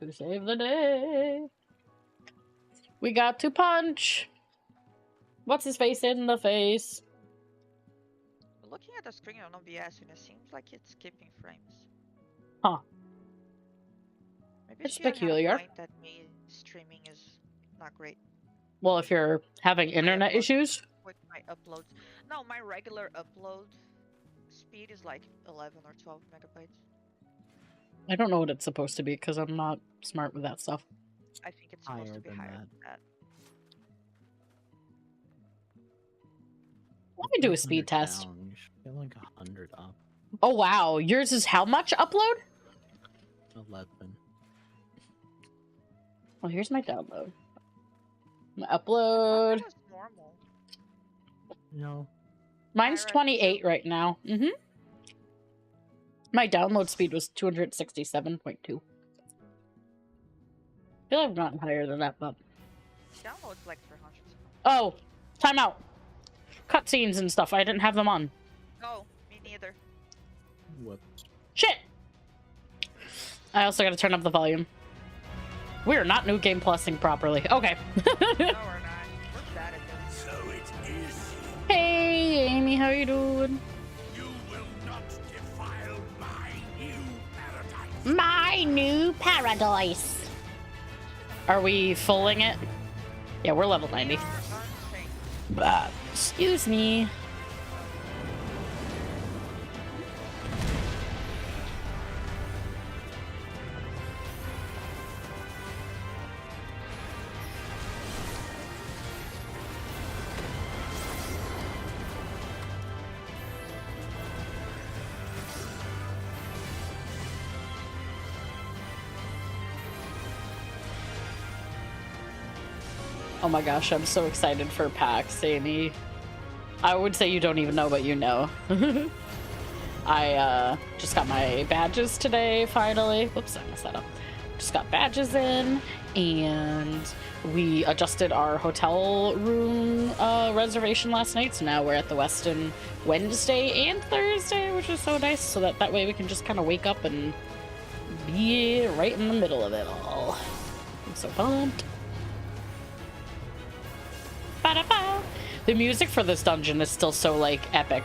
to save the day. We got to punch. What's his face in the face? Looking at the screen on OBS, and it seems like it's skipping frames. Huh. Maybe It's she had a peculiar. point that me streaming is not great. Well, if you're having internet issues? With my uploads. No, my regular upload speed is like 11 or 12 megabytes. I don't know what it's supposed to be because I'm not smart with that stuff. I think it's supposed to be higher than that. Let me do a speed test. Down. You should get like 100 up. Oh wow, yours is how much upload? 11. Well, here's my download. My upload. That's normal. No. Mine's 28 right now. My download speed was 267.2. I feel like I've gotten higher than that, but... Download's like 300. Oh! Time out! Cutscenes and stuff, I didn't have them on. No, me neither. Whoops. Shit! I also gotta turn up the volume. We're not New Game Plusing properly. Okay. No, we're not. We're bad at this. So it is. Hey, Amy, how you doing? You will not defile my new paradise. My new paradise! Are we fulling it? Yeah, we're level 90. Excuse me. Oh my gosh, I'm so excited for PAX, Amy. I would say you don't even know, but you know. I just got my badges today, finally. Whoops, I messed that up. Just got badges in, and we adjusted our hotel room reservation last night, so now we're at the Westin Wednesday and Thursday, which is so nice, so that way we can just kind of wake up and be right in the middle of it all. I'm so pumped. Ba-da-ba. The music for this dungeon is still so, like, epic.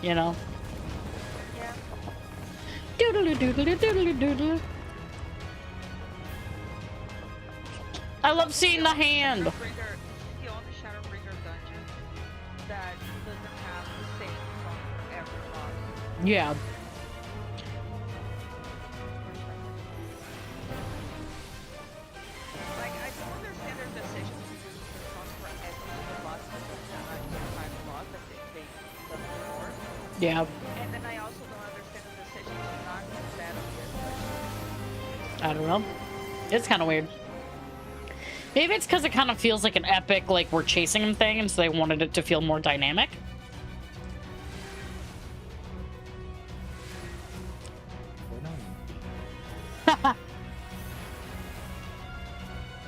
You know? Yeah. Doodle-doo-doodle-doo-doodle-doo-doodle. I love seeing the hand. The only Shadowbringer dungeon that doesn't have the same song for every boss. Yeah. Like, I don't understand their decision to use the song for every single boss because it's not the type of boss that they done before. Yeah. And then I also don't understand the decision to not use that on this dungeon. I don't know. It's kind of weird. Maybe it's because it kind of feels like an epic, like, we're chasing him thing, and so they wanted it to feel more dynamic.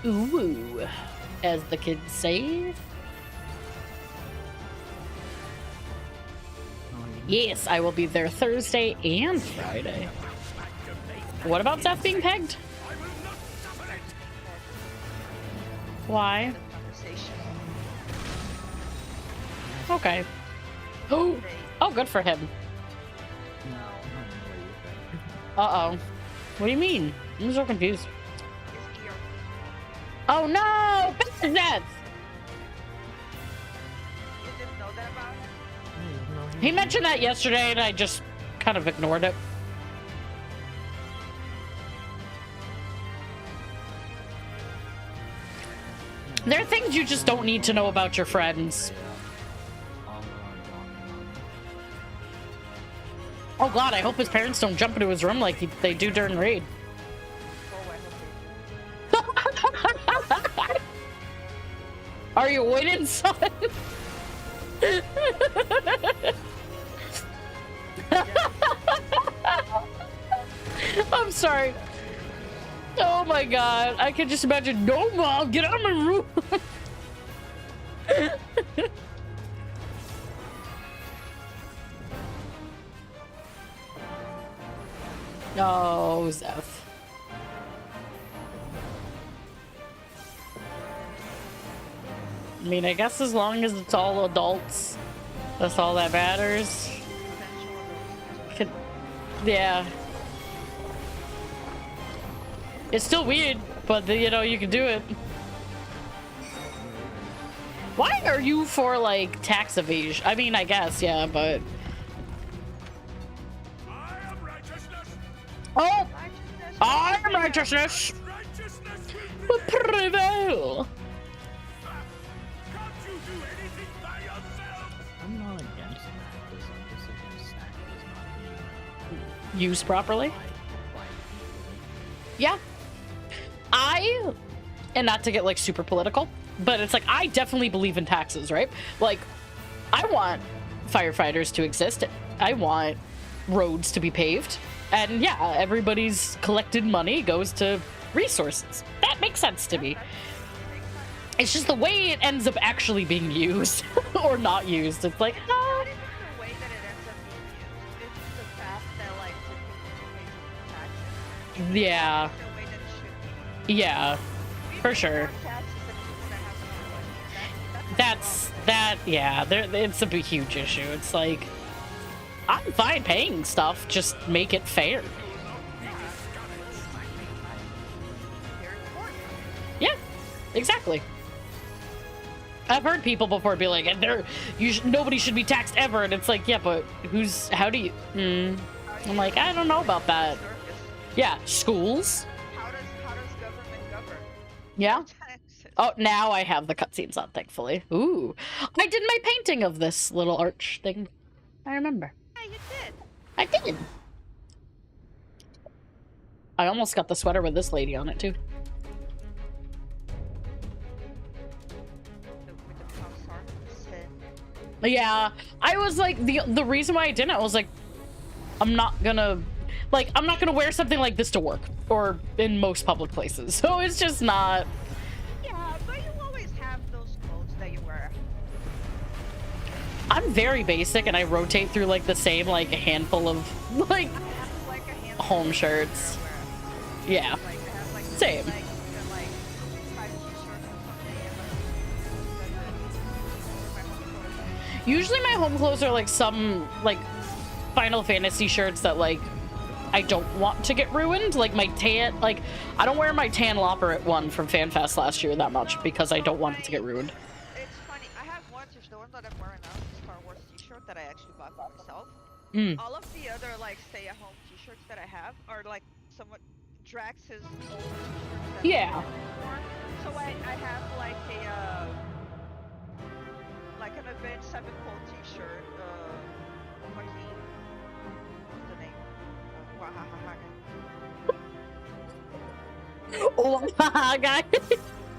Ooh, as the kids say. Yes, I will be there Thursday and Friday. What about Zeph being pegged? Why? Okay. Oh, good for him. Uh-oh. What do you mean? I'm so confused. Oh no! Zeph! You didn't know that about him? He mentioned that yesterday and I just kind of ignored it. There are things you just don't need to know about your friends. Oh god, I hope his parents don't jump into his room like they do during raid. Are you winning, son? I'm sorry. Oh my god, I can just imagine. No, Mom, get out of my room. Oh, Zeph. I mean, I guess as long as it's all adults, that's all that matters. Yeah. It's still weird, but you know, you can do it. Why are you for like tax evasion? I mean, I guess, yeah, but. I am righteousness. Oh! Righteousness. I am righteousness! Righteousness Will will prevail. prevail! Can't you do anything by yourself? I'm not against Sackers, I'm just against Sackers not being Used properly? by people. Yeah. And not to get like super political, but it's like, I definitely believe in taxes, right? Like, I want firefighters to exist. I want roads to be paved. And yeah, everybody's collected money goes to resources. That makes sense to me. It's just the way it ends up actually being used or not used. It's like, Not even the way that it ends up being used. It's the fact that like the people who pay yeah, taxes the way that it should be. yeah, for sure. Yeah, it's a big, huge issue. It's like, I'm fine paying stuff, just make it fair. Yeah, exactly. I've heard people before be like, nobody should be taxed ever, and it's like, yeah, but how do you, I'm like, I don't know about that. Yeah, schools. How does government govern? Yeah. Taxes. Oh, now I have the cutscenes on, thankfully. Ooh. I did my painting of this little arch thing. I remember. Yeah, you did. I did. I almost got the sweater with this lady on it, too. With the Pulsar sin. Yeah, I was like, the reason why I didn't, I was like, I'm not gonna wear something like this to work, or in most public places. So it's just not... Yeah, but you always have those clothes that you wear. I'm very basic, and I rotate through like the same like handful of like I have like a handful home of shirts. underwear. Yeah, Like, I have, like, same. Like 5 t-shirts someday, and Usually my home clothes are like some like Final Fantasy shirts that like I don't want to get ruined. Like my tan, like I don't wear my tan Loperate one from FanFest last year that much because I don't want it to get ruined. It's funny. I have one t-shirt, the one that I'm wearing now, the Star Wars t-shirt that I actually bought for myself. All of the other like stay-at-home t-shirts that I have are like somewhat Drax's old t-shirts. That Yeah. I wore. So I have like a like an Avenged Sevenfold t-shirt. Joaquin. What's the name? Wahahaha. Oh, haha, guy.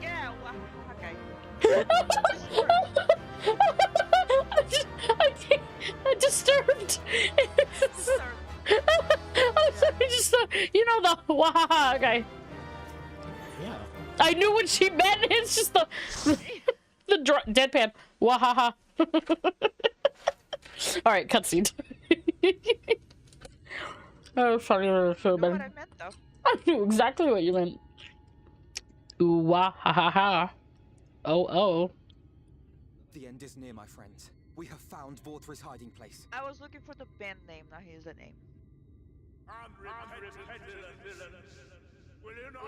Yeah, Wahahaha guy. I'm disturbed. I'm sorry, just you know the wahaha guy. Yeah. I knew what she meant. It's just the deadpan wahaha. All right, cutscene. Oh, sorry, You know what I meant though? I knew exactly what you meant. Ooh, wahaha. Oh. The end is near, my friends. We have found Vorthra's hiding place. I was looking for the band name, now here's the name. Unrepentant villains. Will you not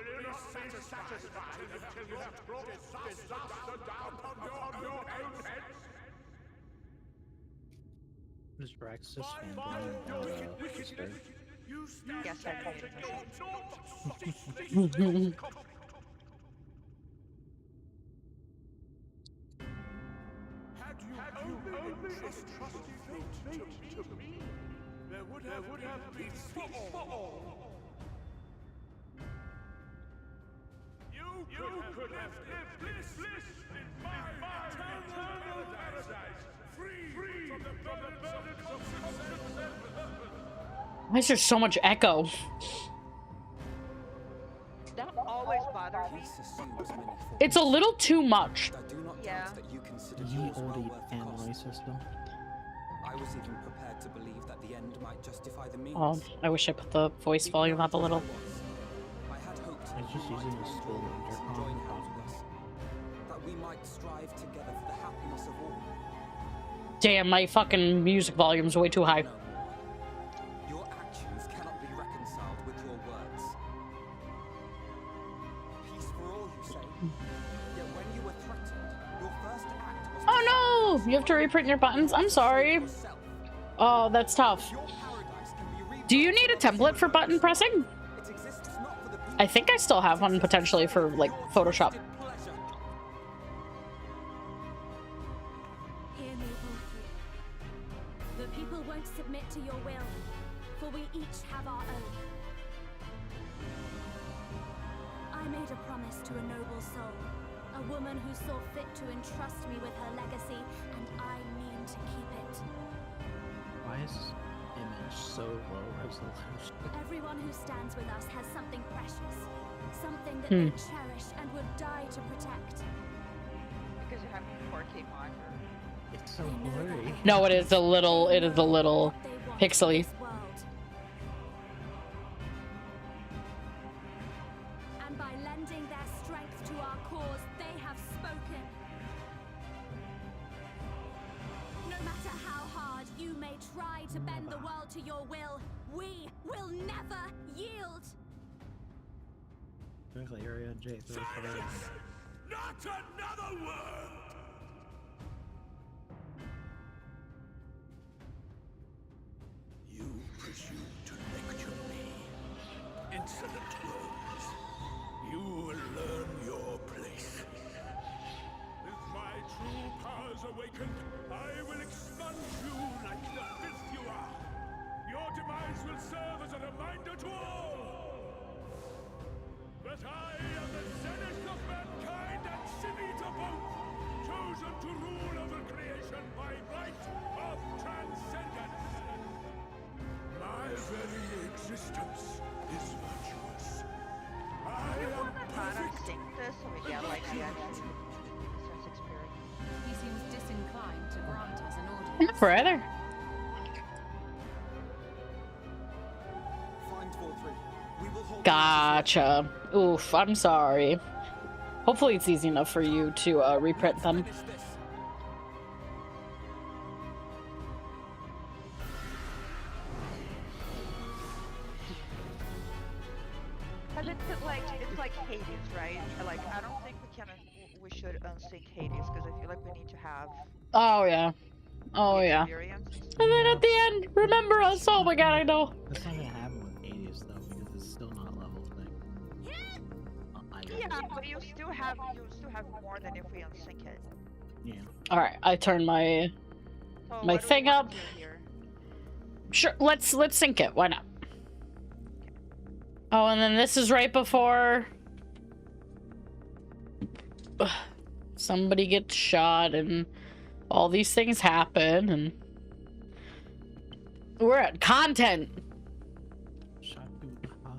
be satisfied until you have brought disaster down upon your own heads? Is Drax just fanboying sister? You stand Yes, I there did. to your naught. Had you only entrusted your fate to me, there would have been peace for all. You could have lived bliss in my eternal paradise, free from the burdens of consequences. Why is there so much echo? That always bothers me. Peace assumes many forms. It's a little too much. I do not Yeah. doubt that you consider Ye yours well olde worth the family cost. system. I I was even prepared to believe that the end might justify the means. Oh, I wish I put the voice volume up a little. I had hoped I was just you might using the use school your voice to join intercom. hands with us, that we might strive together for the happiness of all. Damn, my fucking music volume's way too high. No. Your actions cannot be reconciled with your words. Peace for all, you say. Yet when you were threatened, your first act was Oh no! You have to reprint your buttons? I'm sorry. yourself. Oh, that's tough. Your paradise can be Do you need a template for button pressing? It exists not for the I think I still have one potentially for, like, Photoshop. pleasure. Hear me, Wolfie. The people won't submit to your will, for we each have our own. I made a promise to a noble soul, a woman who saw fit to entrust me with her legacy, and I mean to keep it. Why is image so low resolution? Everyone who stands with us has something precious, something that they cherish and would die to protect. Because you have 4K monitor. It's so blurry. No, it is a little They know what they want in pixely. this world. And by lending their strength to our cause, they have spoken. No matter how hard you may try to bend the world to your will, we will never yield. Twinkle area J35. Not another word! You presume to lecture me. Insolent words. You will learn your place. With my true powers awakened, I will expunge you like the filth you are. Your demise will serve as a reminder to all that I am the zenith of mankind and Shivita both, chosen to rule over creation by right of transcendence. My very existence is virtuous. I am perfect. Sync this so we get like the actual sense experience. He seems disinclined to grant us an I'm audience. not for either. Find Vault 3. We will hold Gotcha. Oof, I'm sorry. Hopefully it's easy enough for you to reprint them. Finish this. Cause it's like Hades, right? Like I don't think we should unsync Hades because I feel like we need to have Oh yeah. Oh the yeah. experience. And then at the end, remember us. Oh my god, I know. That's not gonna happen with 80s though, because it's still not a level thing. Yeah, but you still have more than if we unsync it. Yeah. All right, I turn my So My what do we thing wanna up. do here? sure. Let's sync it. Why not? Oh, and then this is right before somebody gets shot and all these things happen, and we're at content. Shot too hot.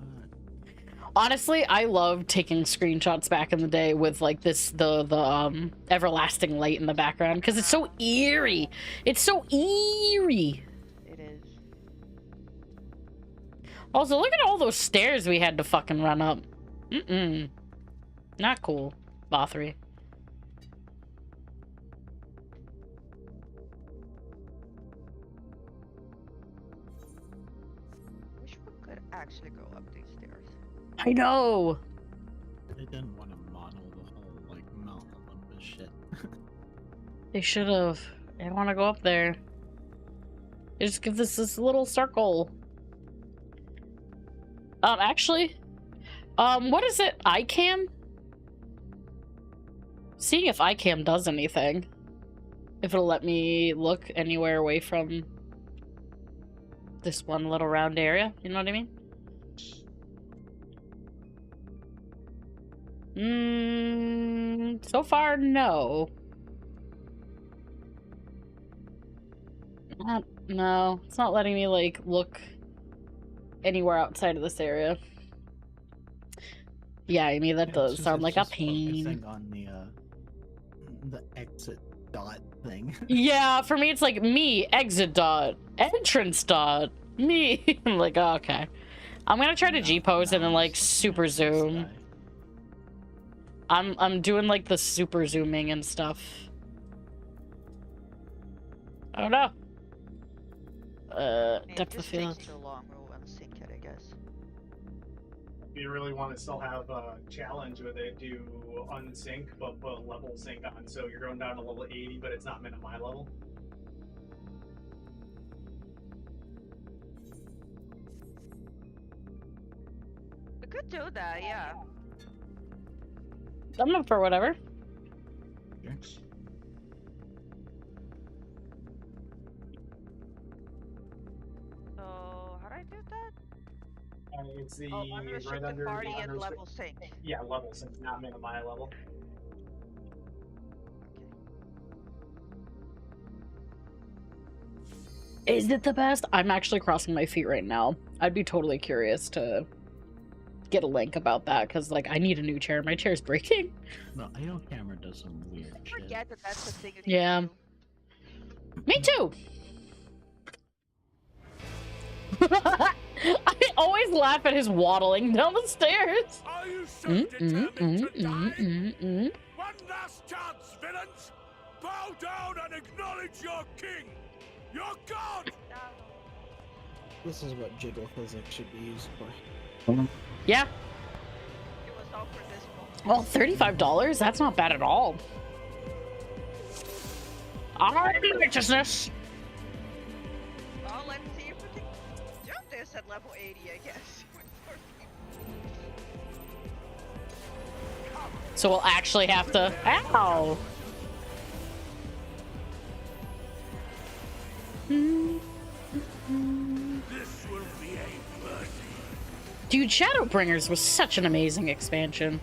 Honestly, I loved taking screenshots back in the day with like the everlasting light in the background because it's so eerie. It's so eerie. It is. Also, look at all those stairs we had to fucking run up. Not cool. Bothry. Wish we could actually go up these stairs. I know. They didn't want to model the whole like Mount Olympus shit. They should have. I want to go up there. They just give this little circle. Actually, what is it? iCam? Seeing if iCam does anything. If it'll let me look anywhere away from this one little round area. You know what I mean? So far, no. No, it's not letting me, like, look anywhere outside of this area. Yeah, I mean, that Yeah, does it's sound like a just pain. focusing on the exit dot thing. Yeah, for me it's like me, exit dot, entrance dot, me. I'm like, oh, okay. I'm gonna try to G-pose and then like super zoom. I'm doing like the super zooming and stuff. I don't know. Depth of field. Takes too long. We'll unsync it, I guess. If you really want to still have a challenge with it, do unsync but put a level sync on, so you're going down to level 80, but it's not minimum level. We could do that, yeah. I'm up for whatever. Yes. So how do I do that? It's the Unrestricted right under party the and level sync. Yeah, level sync, not minimum level. Is it the best? I'm actually crossing my feet right now. I'd be totally curious to get a link about that, because like I need a new chair. My chair's breaking. No, IO camera does some weird I shit. forget that that's the thing. That Yeah. you Me too. I always laugh at his waddling down the stairs. Are you so determined to die? One last chance, villains! Bow down and acknowledge your king! Your god! do. This is what jiggle physics should be used for. Yeah. It was all for this Well, moment. $35? That's not bad at all. Alright, righteousness. Well, let's see if we can jump this at level 80, I guess. So we'll actually have to. Ow! This will be a mercy. Dude, Shadowbringers was such an amazing expansion.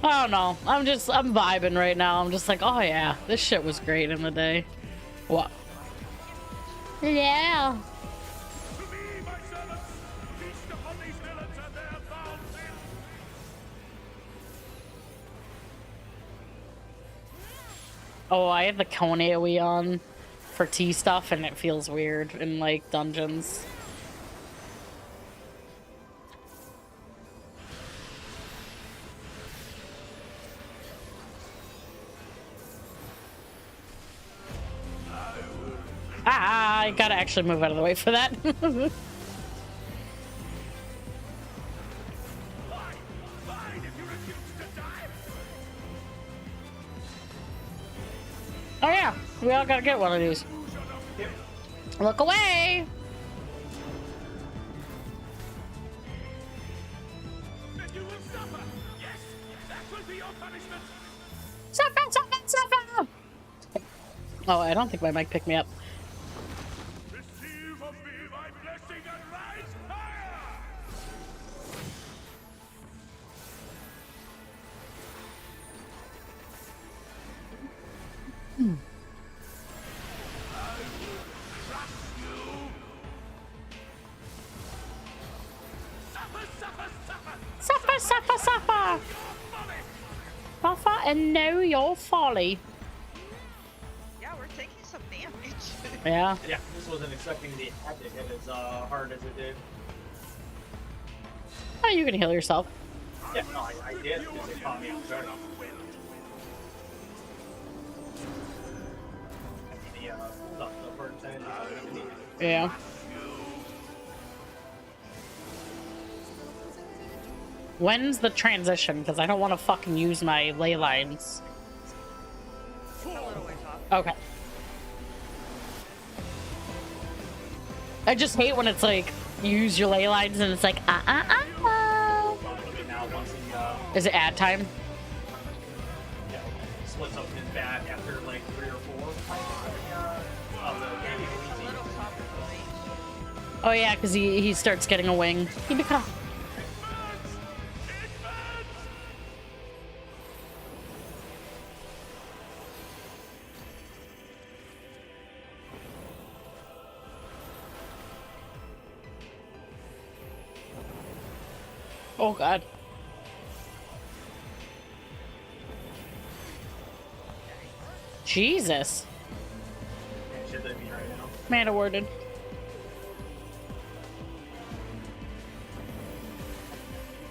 I don't know. I'm vibing right now. I'm just like, oh yeah, this shit was great in the day. What? Yeah. To me, my servants, feast upon these villains and their foul sin. Oh, I have the cone AoE on for tea stuff, and it feels weird in like dungeons. Ah, I gotta actually move out of the way for that. Fine, fine, if you refuse to die. Oh yeah, we all gotta get one of these. Look away! Then you will suffer. Yes, that will be your punishment. Suffer, suffer, suffer! Oh, I don't think my mic picked me up. Receive of me my blessing and rise higher. I will crush you. Suffer, suffer, suffer. Suffer, suffer, suffer! Your folly. Suffer and know your folly. Yeah, we're taking some damage. Yeah. Yeah, this wasn't expecting the attack to hit as hard as it did. Oh, you can heal yourself. Yeah, no, I did because they caught me off guard. I mean, the first time. Yeah. When's the transition? Because I don't want to fucking use my ley lines. A little ways off. Okay. I just hate when it's like, you use your ley lines and it's like, Now, once he Is it ad time? yeah, splits up his bat after like 3 or 4 of the Yeah, it's a little tougher for me. Oh yeah, because he starts getting a wing. He become. Oh god. Jesus. Yeah, should that be right now? Man awarded.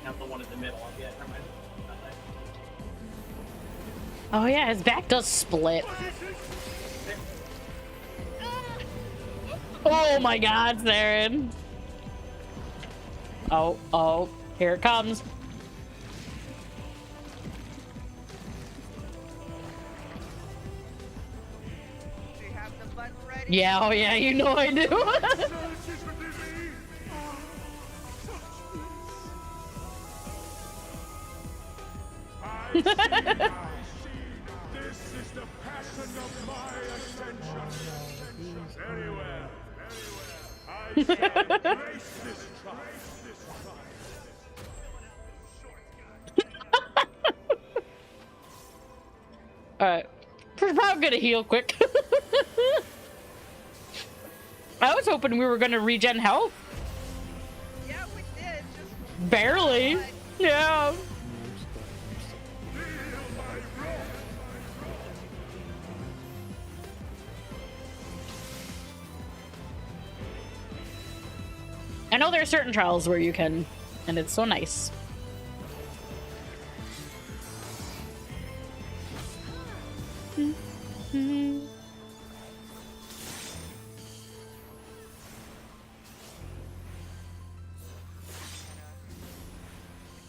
Not the one in the middle. Yeah, never mind. Not that. Oh yeah, his back does split. Oh my god, Saren. Oh, oh, here it comes. Do you have the button ready? Yeah, oh yeah, you know I do. This is the passion of my ascension. Very well, very well. I shall grace this trial. Alright. We're probably gonna heal quick. I was hoping we were gonna regen health. Yeah, we did. Just Barely. Yeah. I know there are certain trials where you can, and it's so nice.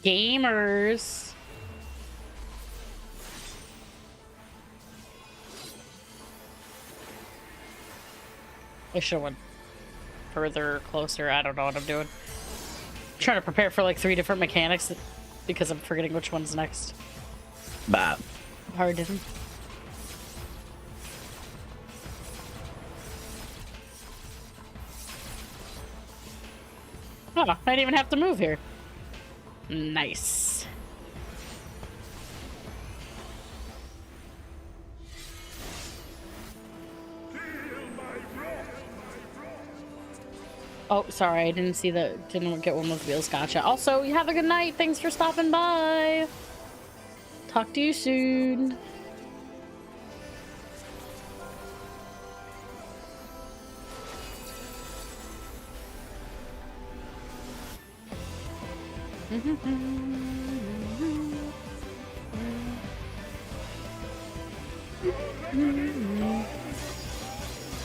Gamers. I should have went further, closer. I don't know what I'm doing. I'm trying to prepare for like 3 different mechanics because I'm forgetting which one's next. Bah. Hard didn't. Oh, I didn't even have to move here. Nice. Oh, sorry, I didn't see the, didn't get one with wheels. Gotcha. Also, you have a good night. Thanks for stopping by. Talk to you soon.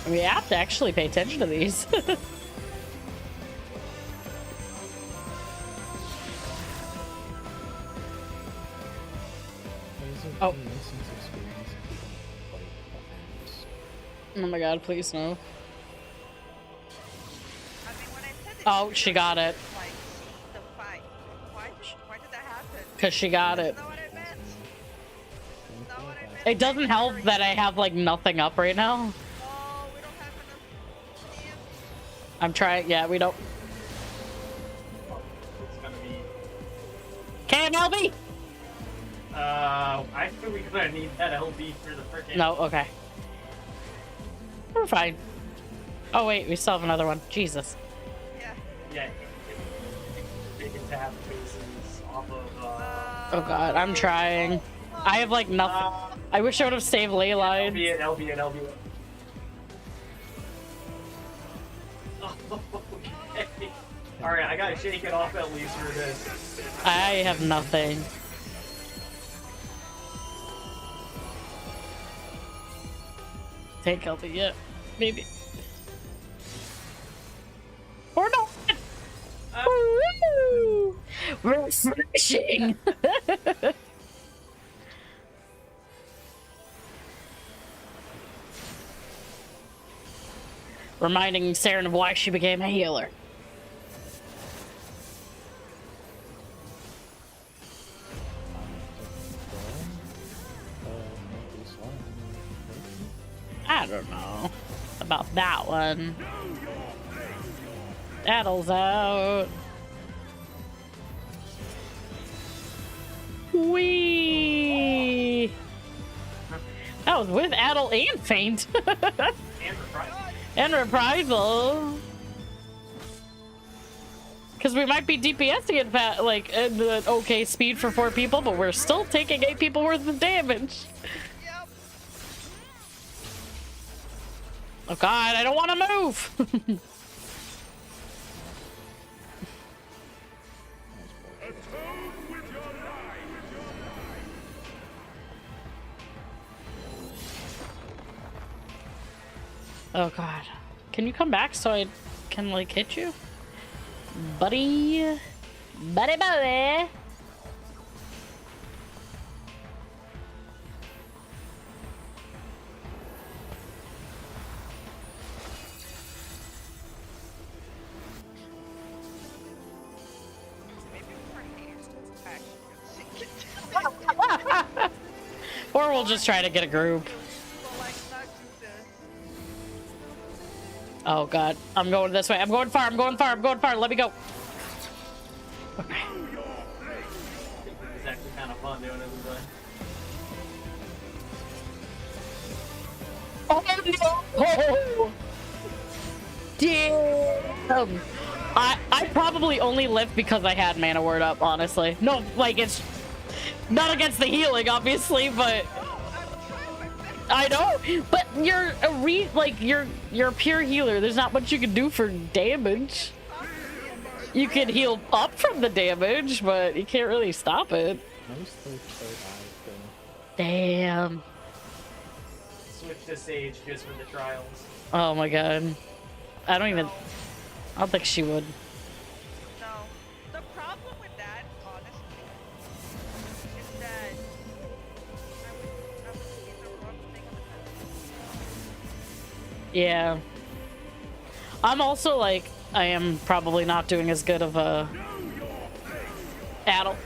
We have to actually pay attention to these. Oh. Oh my god, please no. I mean, when I said Oh, she got it. like the fight. Why did that happen? Because she got it. That's not what I meant. That's not what I meant. It doesn't help that I have like nothing up right now. Oh, we don't have enough hands. I'm trying, yeah, we don't. It's gonna be. KMLB! I think we're gonna need that LB for the frickin'. No, okay. We're fine. Oh wait, we still have another one. Jesus. Yeah. Yeah. It can tap faces off of. Oh god, I'm trying. I have like nothing. I wish I would have saved ley lines. LB it, LB it, LB it. Okay. Alright, I gotta shake it off at least for this. I have nothing. Take LB, yeah. Maybe. Or not! Woo! Refreshing! Reminding Saren of why she became a healer. I don't know about that one. Addle's out. Wee. That was with Addle and Faint. And Reprisal. Because we might be DPSing at like the okay speed for 4 people, but we're still taking 8 people worth of damage. Yep. Oh god, I don't want to move! Oh god. Can you come back so I can, like, hit you? Buddy. Buddy, buddy. Or we'll just try to get a group. Oh god, I'm going this way. I'm going far, I'm going far, I'm going far. Let me go. Okay. It's actually kind of fun doing it this way. Oh no! Damn! I probably only lived because I had mana word up, honestly. No, like, it's not against the healing, obviously, but I know, but you're you're a pure healer. There's not much you can do for damage. You can heal up from the damage, but you can't really stop it. Damn. Switch to Sage just for the trials. Oh my god. I don't think she would. No. The problem with that, honestly, is that I would see the wrong thing on the Yeah. I'm also like, I am probably not doing as good of a adult.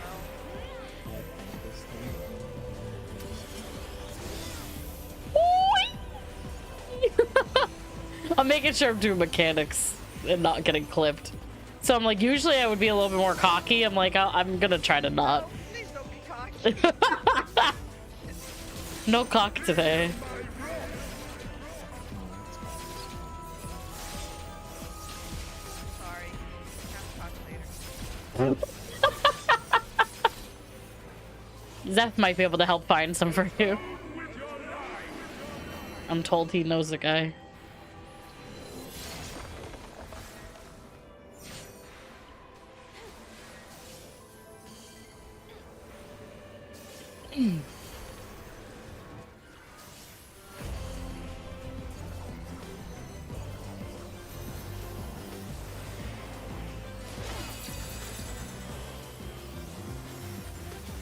I'm making sure I'm doing mechanics and not getting clipped. So I'm like, usually I would be a little bit more cocky. I'm like, I'm gonna try to not. Please don't be cocky. No cock today. Sorry. Have cock later. Zeph might be able to help find some for you. I'm told he knows the guy.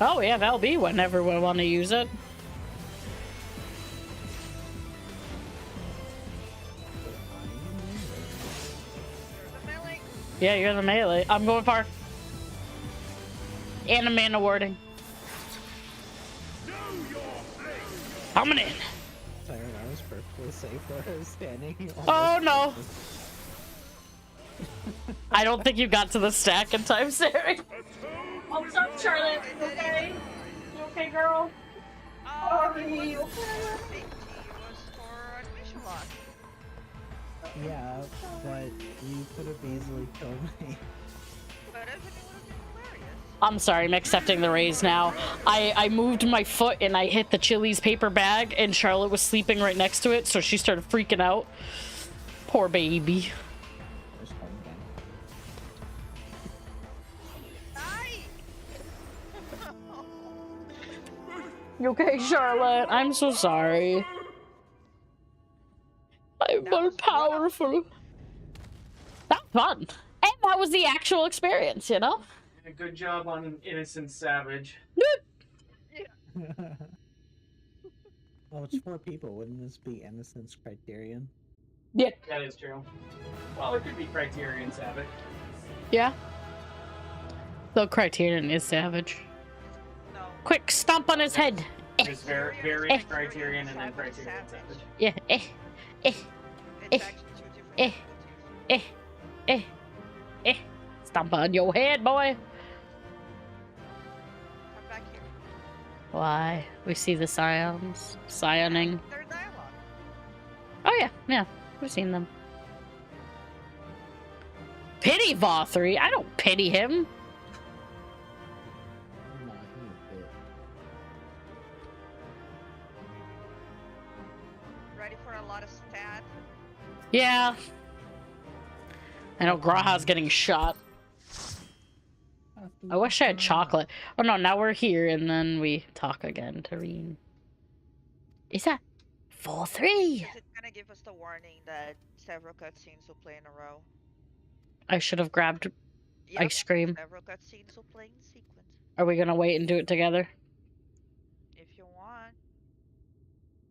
Oh yeah, that'll be whenever we want to use it. Yeah, you're the melee. I'm going far. And a mana warding. Coming in. Sorry, I was perfectly safe where I was standing. Oh no. I don't think you got to the stack in time, Sarah. Oh, sorry, Charlotte. You okay? You okay, girl? Sorry. Yeah, but you could have easily killed me. I'm sorry, I'm accepting the raise now. I moved my foot and I hit the Chili's paper bag and Charlotte was sleeping right next to it, so she started freaking out. Poor baby. You okay, Charlotte? I'm so sorry. I'm more powerful. That was fun. And that was the actual experience, you know? Good job on Innocent Savage. Well, it's 4 people. Wouldn't this be Innocence Criterion? Yeah. That is true. Well, it could be Criterion Savage. Yeah. Though Criterion is savage. No. Quick, stomp on his head. Just variant Criterion and then Criterion Savage. Yeah. It's actually 2 different abilities. Stomp on your head, boy. Come back here. Why? We see the scions. Sioning. Their dialogue. Oh yeah, yeah. We've seen them. Pity Vothri? I don't pity him. No, he did. Ready for a lot of stat? Yeah. I know Graha's getting shot. I wish I had chocolate. Oh no, now we're here and then we talk again, Tareen. Is that 4-3? Because it's gonna give us the warning that several cutscenes will play in a row. I should have grabbed ice cream. Several cutscenes will play in sequence. Are we gonna wait and do it together? If you want.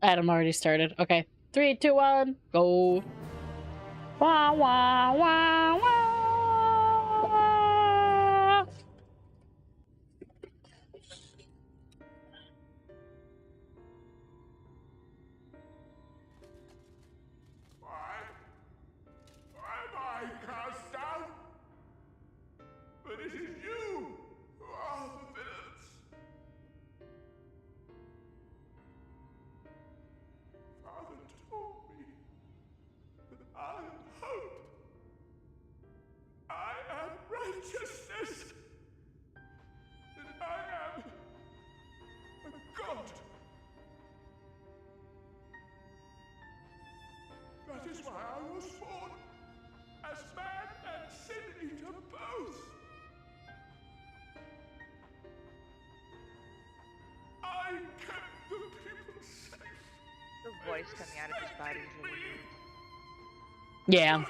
Adam already started. Okay. 3, 2, 1, go. Wah, wah, wah, wah. Why am I cast down? But it is you who are the villains. Father told me that I am hope. I am righteousness. That I am a god. That is why I was born, as man and sin eater both. I kept the people safe. The voice coming out of his body is really weird. Yeah.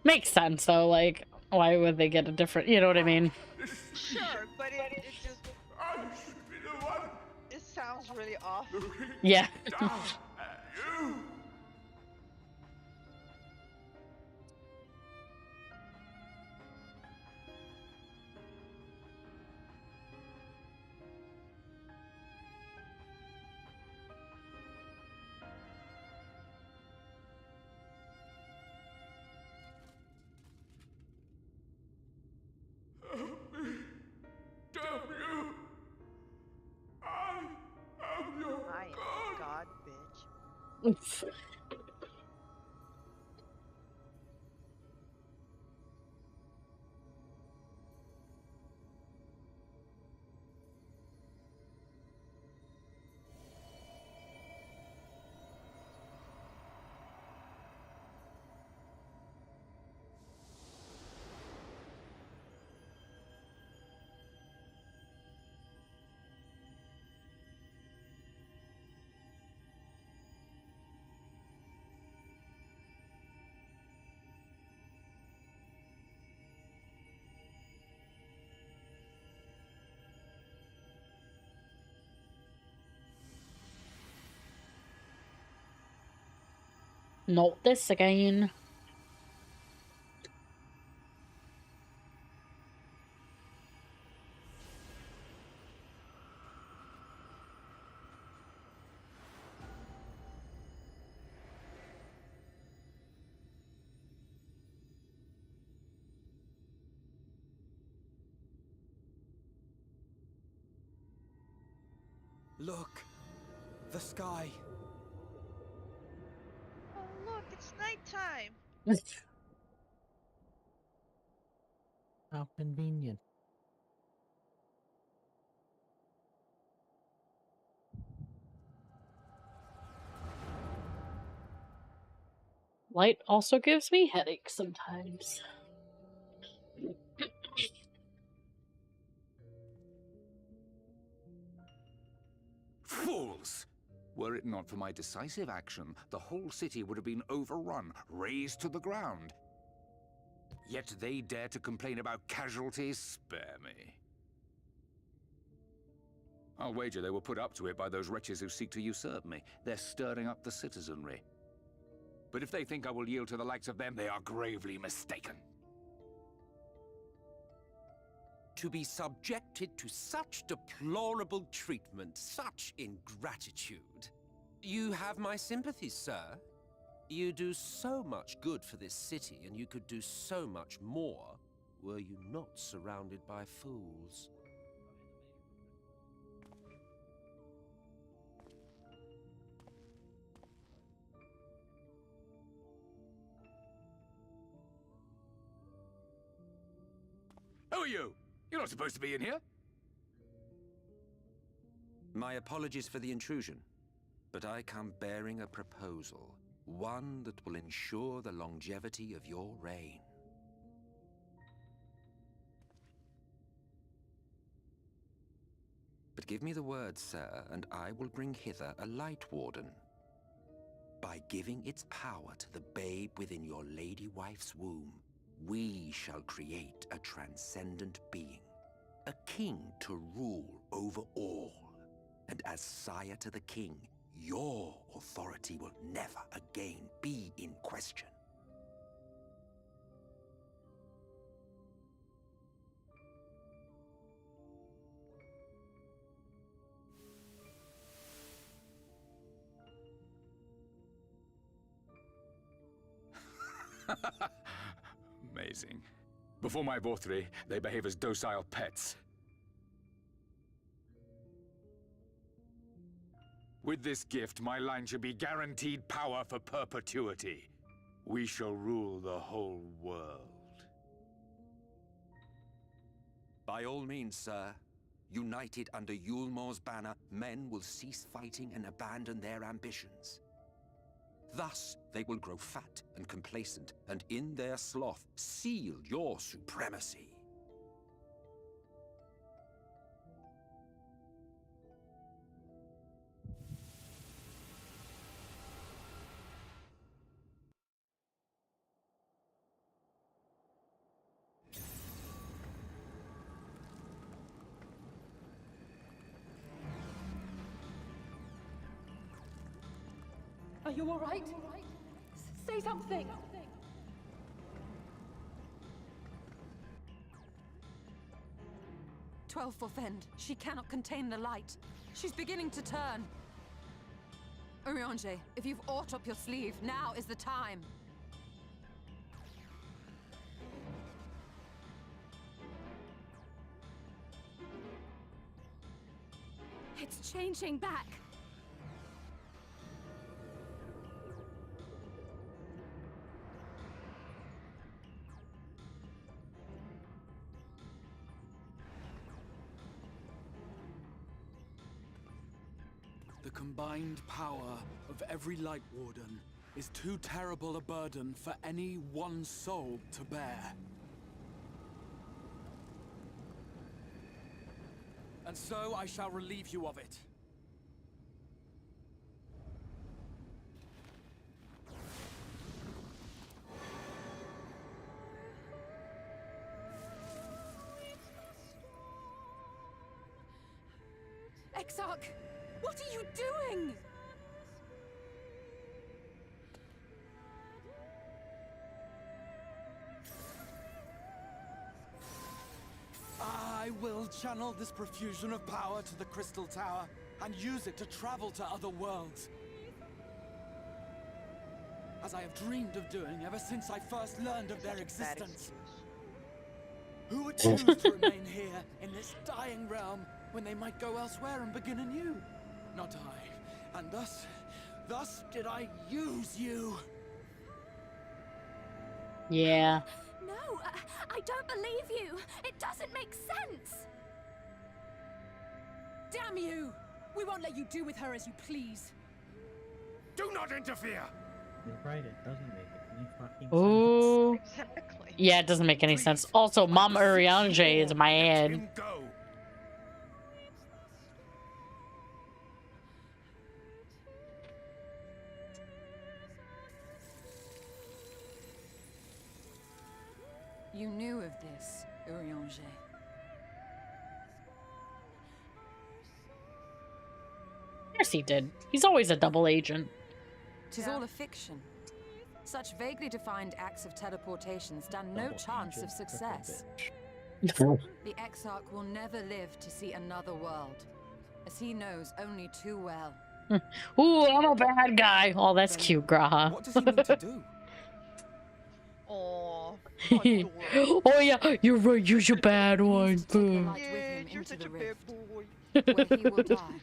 Makes sense though, like, why would they get a different, you know what I mean? Sure, but it just... I should be the one It sounds really off. Yeah. down at you. Help me. Damn you. I am your I am god. God, bitch. Not this again. Look, the sky. Oh, look, it's nighttime. How convenient. Light also gives me headaches sometimes. Fools! Were it not for my decisive action, the whole city would have been overrun, razed to the ground. Yet they dare to complain about casualties? Spare me. I'll wager they were put up to it by those wretches who seek to usurp me. They're stirring up the citizenry. But if they think I will yield to the likes of them, they are gravely mistaken. To be subjected to such deplorable treatment, such ingratitude. You have my sympathies, sir. You do so much good for this city, and you could do so much more were you not surrounded by fools. Who are you? You're not supposed to be in here. My apologies for the intrusion, but I come bearing a proposal. one that will ensure the longevity of your reign. But give me the word, sir, and I will bring hither a Light Warden. By giving its power to the babe within your lady wife's womb, we shall create a transcendent being, a king to rule over all. And as sire to the king, your authority will never again be in question. Amazing. Before my Vorthri, they behave as docile pets. With this gift, my line shall be guaranteed power for perpetuity. We shall rule the whole world. By all means, sir. United under Yulmor's banner, men will cease fighting and abandon their ambitions. Thus, they will grow fat and complacent, and in their sloth, seal your supremacy. Are you all right? Say something! Twelve-Fourth End. She cannot contain the light. She's beginning to turn. Urianger, if you've aught up your sleeve, now is the time. It's changing back. The combined power of every Light Warden is too terrible a burden for any one soul to bear. And so I shall relieve you of it. Exarch! What are you doing? I will channel this profusion of power to the Crystal Tower and use it to travel to other worlds. As I have dreamed of doing ever since I first learned of their existence. Who would choose to remain here in this dying realm when they might go elsewhere and begin anew? Not I. And thus did I use you. Yeah. No, I don't believe you. It doesn't make sense. Damn you! We won't let you do with her as you please. Do not interfere! You're right, it doesn't make any fucking Oh. Exactly. Yeah, it doesn't make any sense. Also, Mom Urianger is my ad. Go! You knew of this, Urianger. Of course he did. He's always a double agent. 'Tis all a fiction. Such vaguely defined acts of teleportation stand no chance of success. The Exarch will never live to see another world, as he knows only too well. Ooh, I'm a bad guy. Oh, that's cute, Graha. What does he mean to do? Oh, Oh yeah, you're right. You're a bad one. Take the light with him you're into such the a bad rift, boy. where he will die.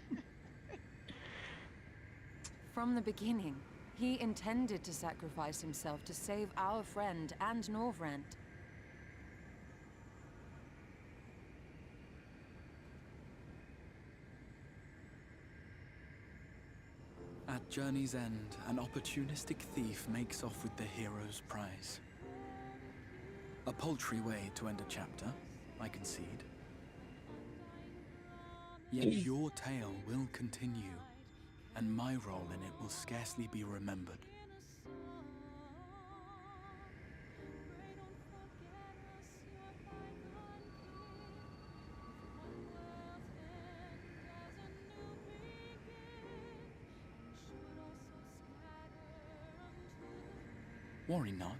From the beginning, he intended to sacrifice himself to save our friend and Norvrent. At Journey's end, an opportunistic thief makes off with the hero's prize. A paltry way to end a chapter, I concede. Yet your tale will continue, and my role in it will scarcely be remembered. Worry not.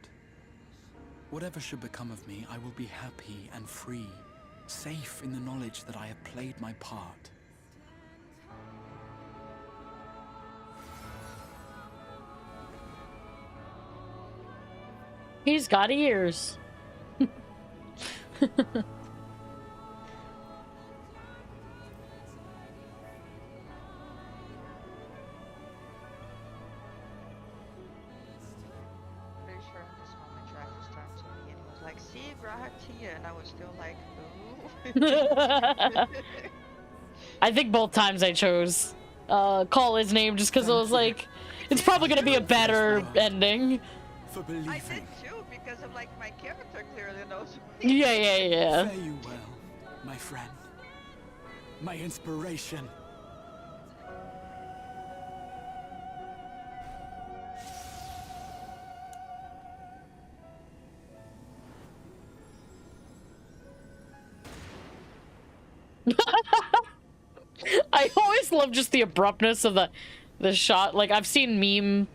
Whatever should become of me, I will be happy and free, safe in the knowledge that I have played my part. He's got ears. And I was still like, ooh. I think both times I chose call his name just because I was like, it's probably gonna be a better ending. For believing. I did too, because of like my character clearly knows. Yeah. Fare you well, my friend. My inspiration. I always love just the abruptness of the shot. Like, I've seen meme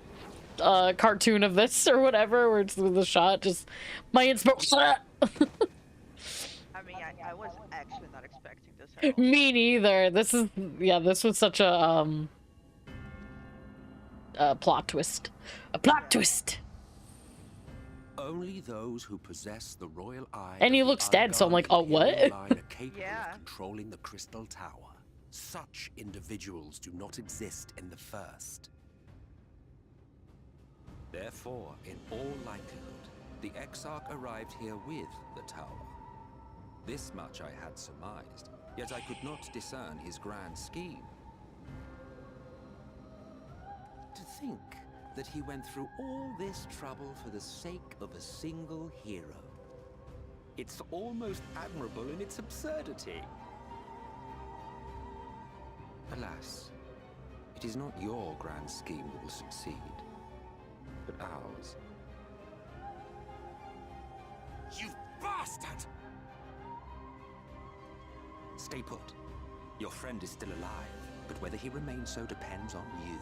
cartoon of this or whatever where it's the shot just my inspiration. I mean, I was actually not expecting this at all. Me neither. This was such a plot twist. A plot twist. Only those who possess the royal eye. And he looks dead, so I'm like, oh, what? Yeah. Controlling the crystal tower. Such individuals do not exist in the first. Therefore, in all likelihood, the Exarch arrived here with the tower. This much I had surmised, yet I could not discern his grand scheme. To think that he went through all this trouble for the sake of a single hero. It's almost admirable in its absurdity. Alas, it is not your grand scheme that will succeed, but ours. You bastard! Stay put. Your friend is still alive, but whether he remains so depends on you.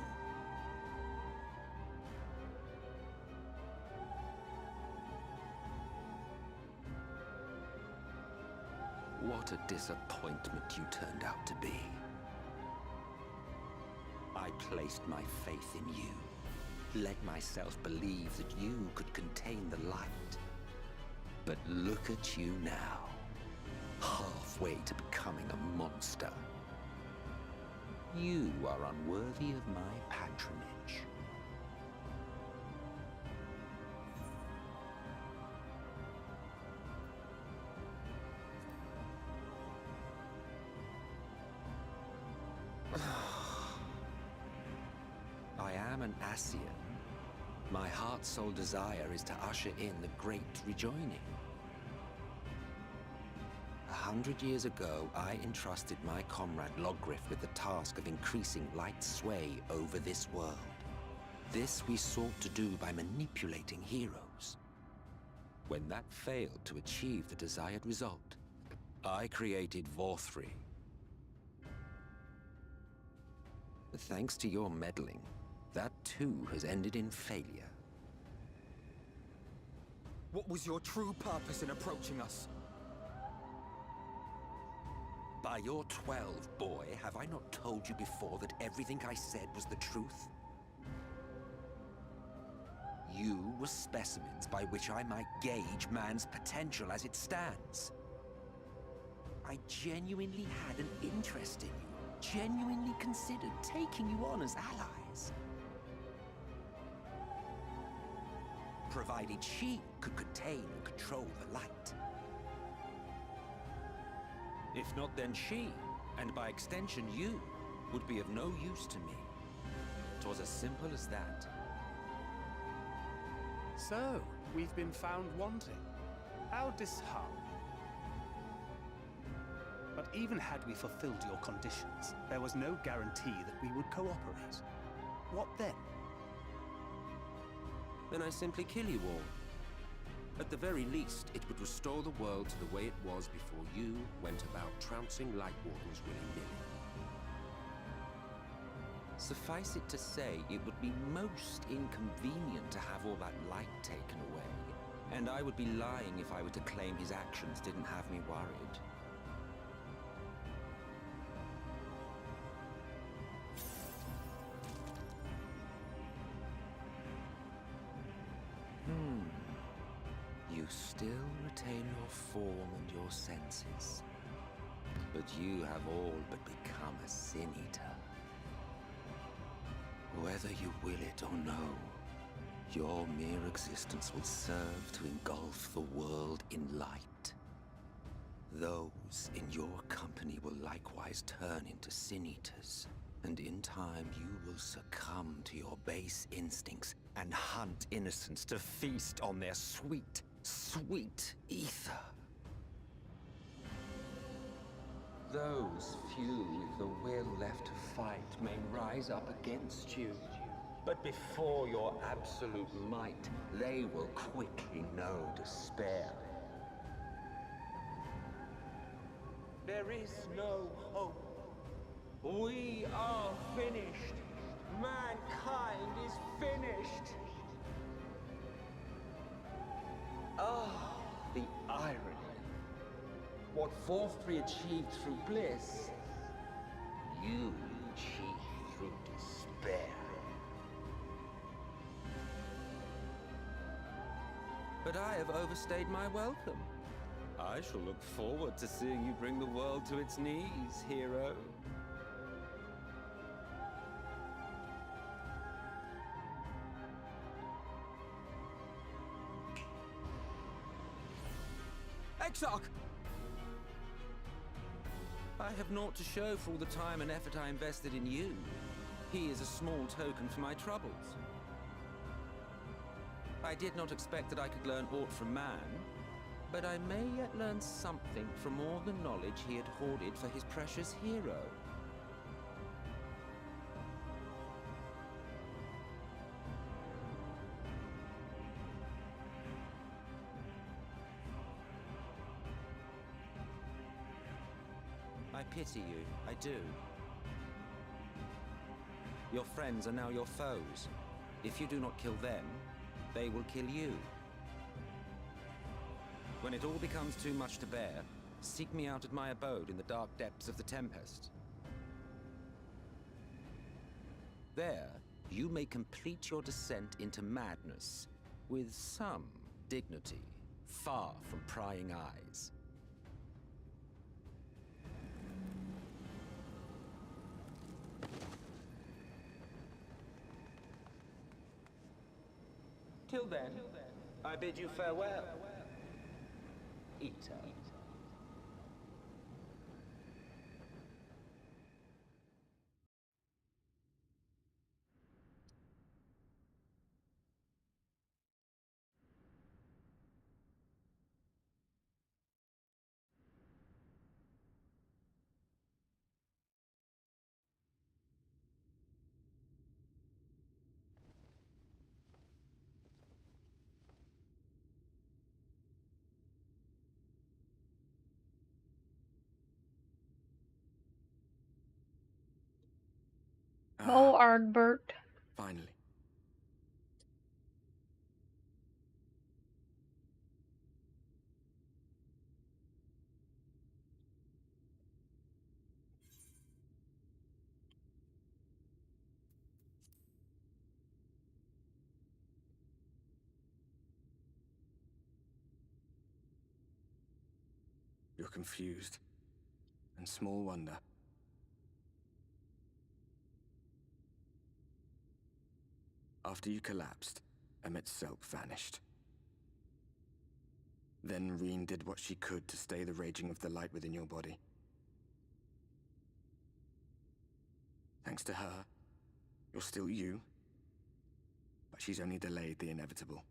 What a disappointment you turned out to be. I placed my faith in you, let myself believe that you could contain the light. But look at you now, halfway to becoming a monster. You are unworthy of my patronage. I am an Asian. My heart's sole desire is to usher in the great rejoining. 100 years ago, I entrusted my comrade Logriff with the task of increasing light's sway over this world. This we sought to do by manipulating heroes. When that failed to achieve the desired result, I created Vorthri. Thanks to your meddling, that too has ended in failure. What was your true purpose in approaching us? By your 12, boy, have I not told you before that everything I said was the truth? You were specimens by which I might gauge man's potential as it stands. I genuinely had an interest in you, genuinely considered taking you on as allies. Provided she could contain and control the light. If not, then she, and by extension you, would be of no use to me. 'Twas as simple as that. So, we've been found wanting. How disheartening. But even had we fulfilled your conditions, there was no guarantee that we would cooperate. What then? Then I simply kill you all. At the very least, it would restore the world to the way it was before you went about trouncing Light Wardens willy-nilly. Suffice it to say, it would be most inconvenient to have all that light taken away. And I would be lying if I were to claim his actions didn't have me worried. You still retain your form and your senses. But you have all but become a Sin Eater. Whether you will it or no, your mere existence will serve to engulf the world in light. Those in your company will likewise turn into Sin Eaters, and in time you will succumb to your base instincts and hunt innocents to feast on their sweet, sweet ether. Those few with the will left to fight may rise up against you, but before your absolute might, they will quickly know despair. There is no hope. We are finished. Mankind is finished. Ah, the irony. What Forthry achieved through bliss, you achieved through despair. But I have overstayed my welcome. I shall look forward to seeing you bring the world to its knees, hero. Exarch! I have naught to show for all the time and effort I invested in you. He is a small token for my troubles. I did not expect that I could learn aught from man, but I may yet learn something from all the knowledge he had hoarded for his precious hero. I pity you, I do. Your friends are now your foes. If you do not kill them, they will kill you. When it all becomes too much to bear, seek me out at my abode in the dark depths of the Tempest. There, you may complete your descent into madness, with some dignity, far from prying eyes. Till then, I bid you farewell, Eater. Oh, Ardbert. Finally. You're confused. And small wonder. After you collapsed, Emmet's self vanished. Then Reen did what she could to stay the raging of the light within your body. Thanks to her, You're still you, but she's only delayed the inevitable.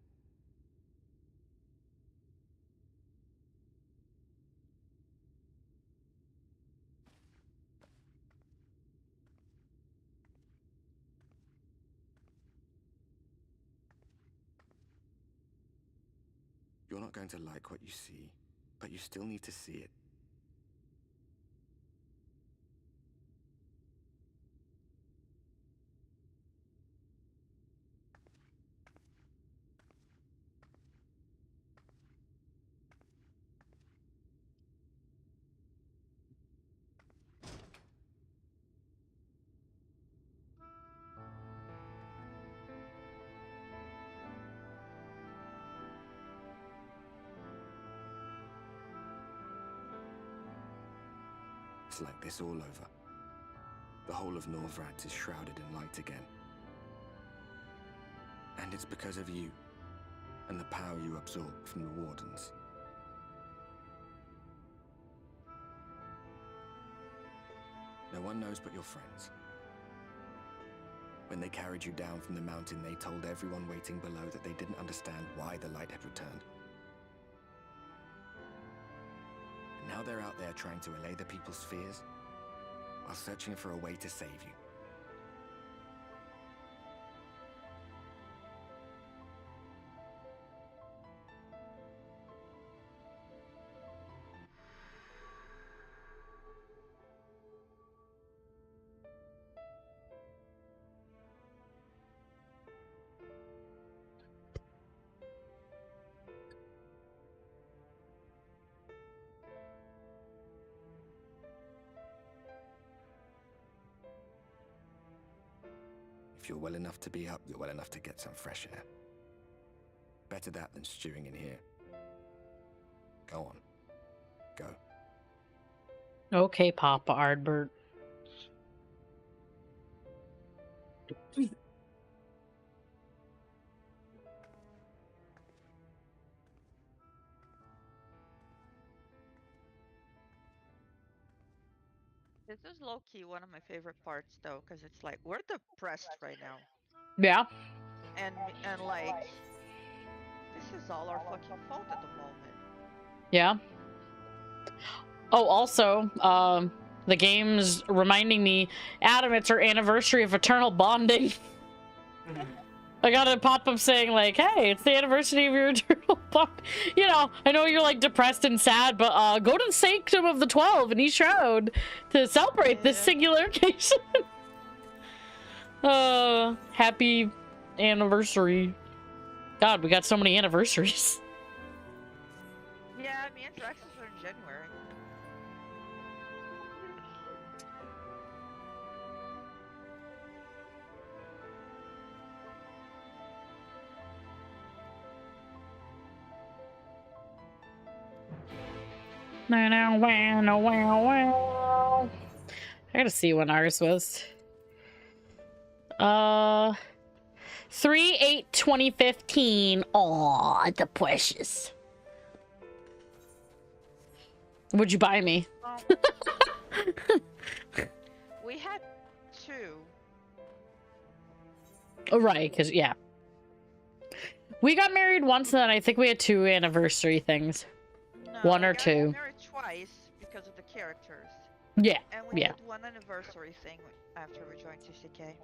You're not going to like what you see, but you still need to see it. It's like this all over. The whole of Norvrad is shrouded in light again. And it's because of you, and the power you absorb from the Wardens. No one knows but your friends. When they carried you down from the mountain, they told everyone waiting below that they didn't understand why the light had returned. Now they're out there trying to allay the people's fears, while searching for a way to save you. If you're well enough to be up, you're well enough to get some fresh air. Better that than stewing in here. Go on. Go. Okay, Papa Ardbert. This is low-key one of my favorite parts, though, because it's like, we're depressed right now. Yeah. And like, this is all our fucking fault at the moment. Yeah. Oh, also, the game's reminding me, Adam, it's our anniversary of Eternal Bonding. I got a pop-up saying, like, hey, it's the anniversary of your Eternal Bond. You know, I know you're, like, depressed and sad, but go to the Sanctum of the 12 in East Shroud to celebrate this singular occasion. Happy anniversary. God, we got so many anniversaries. Yeah, me and Drax's are in January. I gotta see when ours was. 3/8/2015. Aw, the precious. What'd you buy me? We had 2. Oh, right, because, yeah. We got married once, and then I think we had 2 anniversary things. No, 1 or we got 2. married twice because of the characters. Yeah, And we yeah. did 1 anniversary thing after we joined TCK.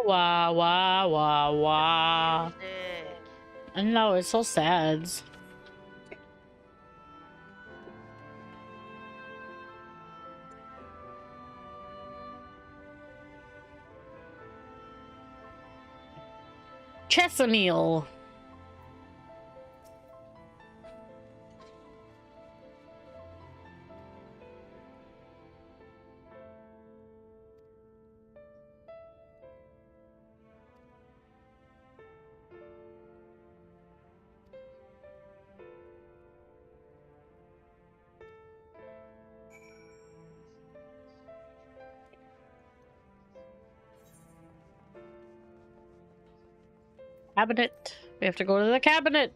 Wah, wah, wah, wah. I know, it's so sad. Chesamil. Cabinet. We have to go to the cabinet.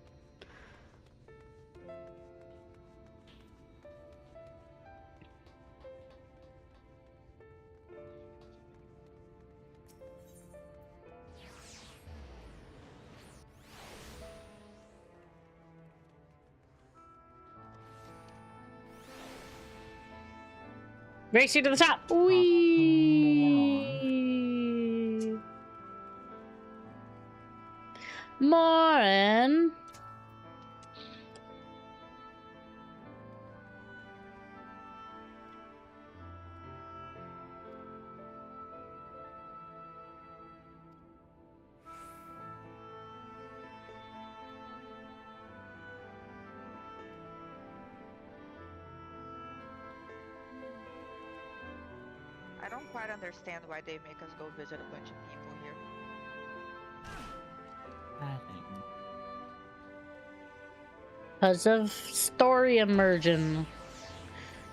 Race you to the top. Whee! Morin. I don't quite understand why they make us go visit a bunch of people here. Because of story immersion.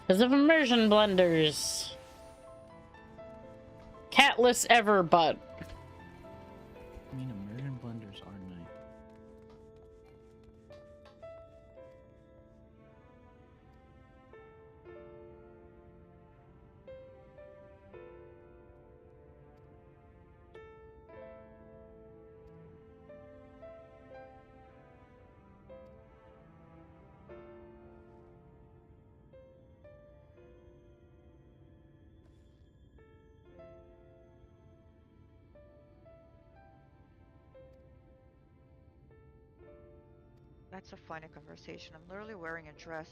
Because of immersion blenders. Catless ever, but. I mean, immersion blenders are nice. That's a funny conversation. I'm literally wearing a dress.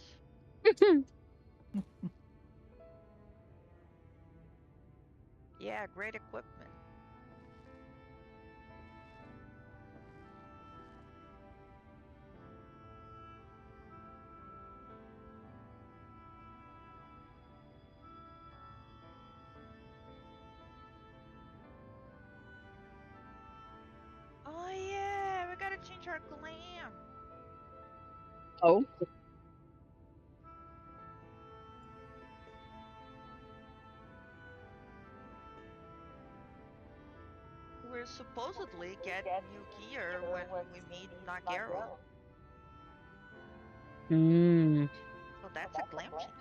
Yeah, great equipment. Oh yeah, we gotta change our glam. Oh. We're supposedly getting new gear when we meet Nagaro. Hmm. So that's a glam change.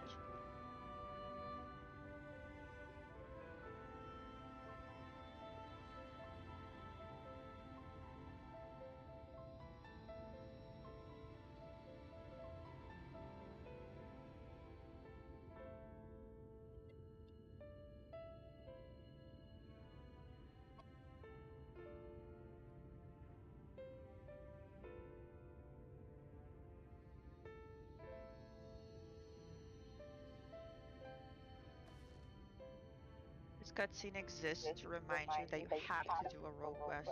This cutscene exists to remind you that you have to do a rogue quest.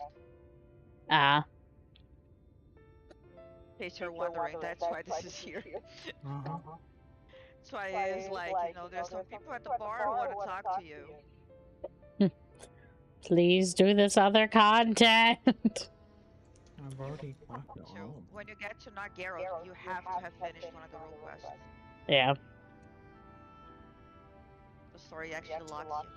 Ah. In case you're wondering, that's why this is here. That's why it's like, you know, there's some people at the bar who want to talk to you. Please do this other content. I've already talked to So when you get to Nagaro, you have to have finished one of the rogue quests. Yeah. The story actually locks you.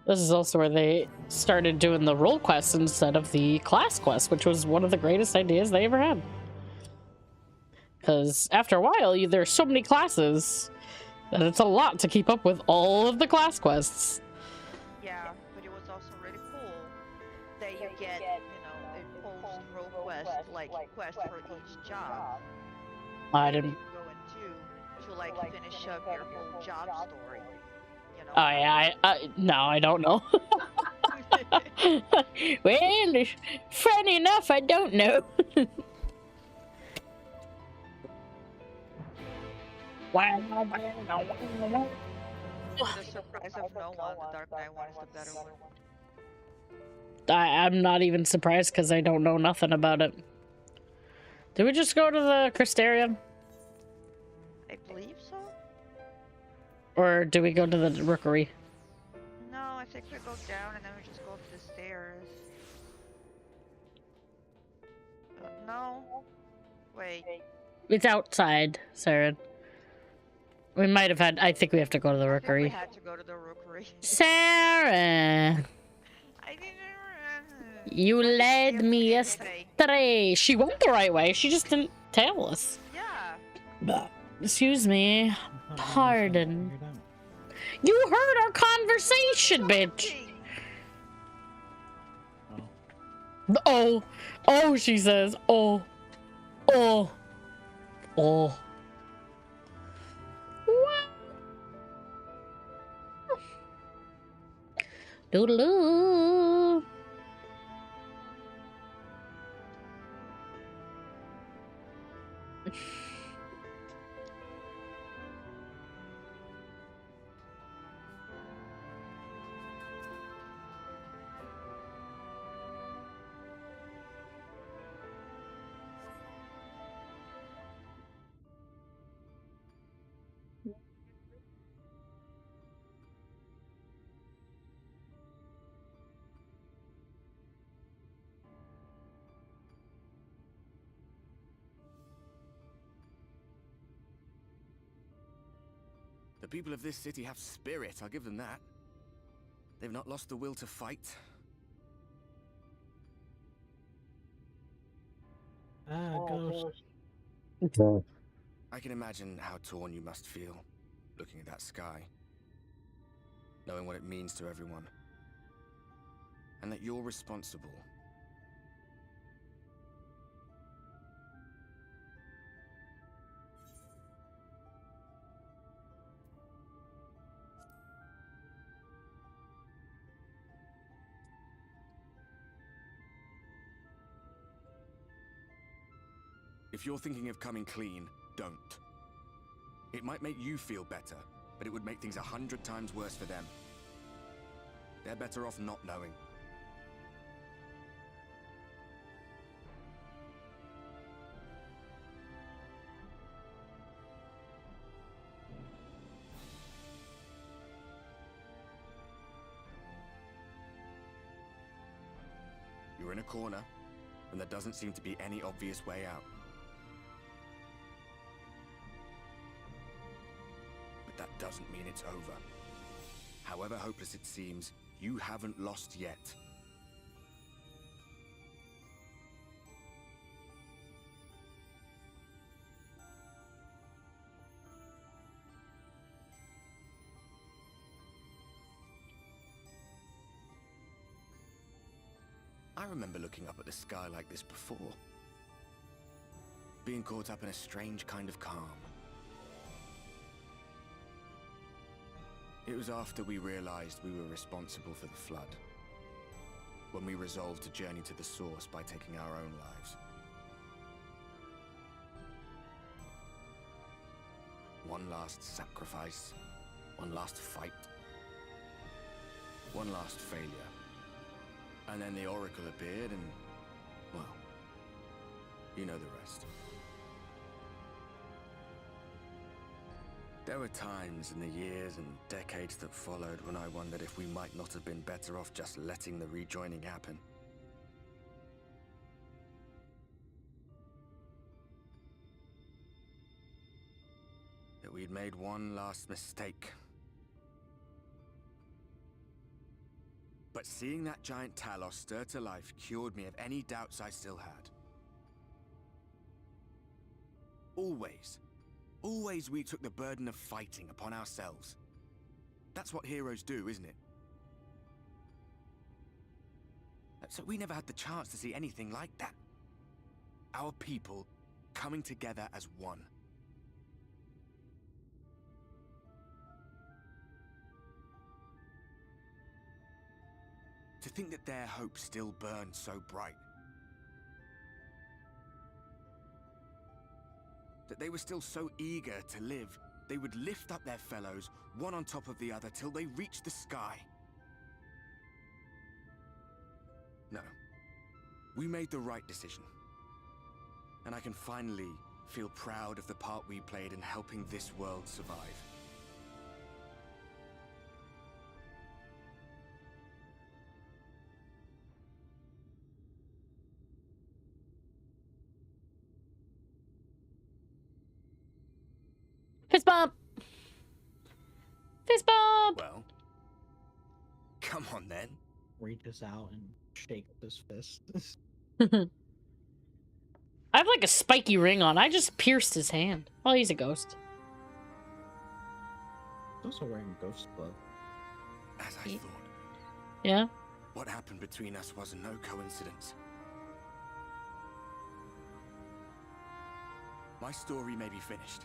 This is also where they started doing the role quests instead of the class quests, which was one of the greatest ideas they ever had. Because after a while, there's so many classes that it's a lot to keep up with all of the class quests. Yeah, but it was also really cool that you get, you know, a post-roll quest, like quest for each job. I didn't. You go into to like finish up your whole job story. You know. Oh yeah, no, I don't know. Well, funny enough, I don't know. The surprise of no one, the Dark Knight one is the better one. I'm not even surprised because I don't know nothing about it. Did we just go to the Crystarium? I believe so. Or do we go to the Rookery? No, I think we go down and then we just go up the stairs. No. Wait. It's outside, Sarah. We might have had. I think we have to go to the We rookery. had to go to the rookery. Sarah, you led me astray. She went the right way. She just didn't tell us. Yeah. Excuse me. Pardon. You heard our conversation, bitch. Oh. Oh, she says. Oh. Oh. Oh. Doodaloo. The people of this city have spirit, I'll give them that. They've not lost the will to fight. Ghost. I can imagine how torn you must feel, looking at that sky. Knowing what it means to everyone. And that you're responsible. If you're thinking of coming clean, don't. It might make you feel better, but it would make things 100 times worse for them. They're better off not knowing. You're in a corner, and there doesn't seem to be any obvious way out. But that doesn't mean it's over. However hopeless it seems, you haven't lost yet. I remember looking up at the sky like this before. Being caught up in a strange kind of calm. It was after we realized we were responsible for the flood. When we resolved to journey to the source by taking our own lives. One last sacrifice. One last fight. One last failure. And then the Oracle appeared and, well, you know the rest. There were times in the years and decades that followed when I wondered if we might not have been better off just letting the rejoining happen. That we'd made one last mistake. But seeing that giant Talos stir to life cured me of any doubts I still had. Always we took the burden of fighting upon ourselves. That's what heroes do, isn't it? So we never had the chance to see anything like that. Our people coming together as one. To think that their hope still burned so bright. That they were still so eager to live, they would lift up their fellows, one on top of the other, till they reached the sky. No. We made the right decision. And I can finally feel proud of the part we played in helping this world survive. Fist bump. Fist bump! Well, come on then. Reaches out and shakes his fist. I have like a spiky ring on. I just pierced his hand. Oh, he's a ghost. He's also wearing ghost glove. As I thought. Yeah? What happened between us was no coincidence. My story may be finished,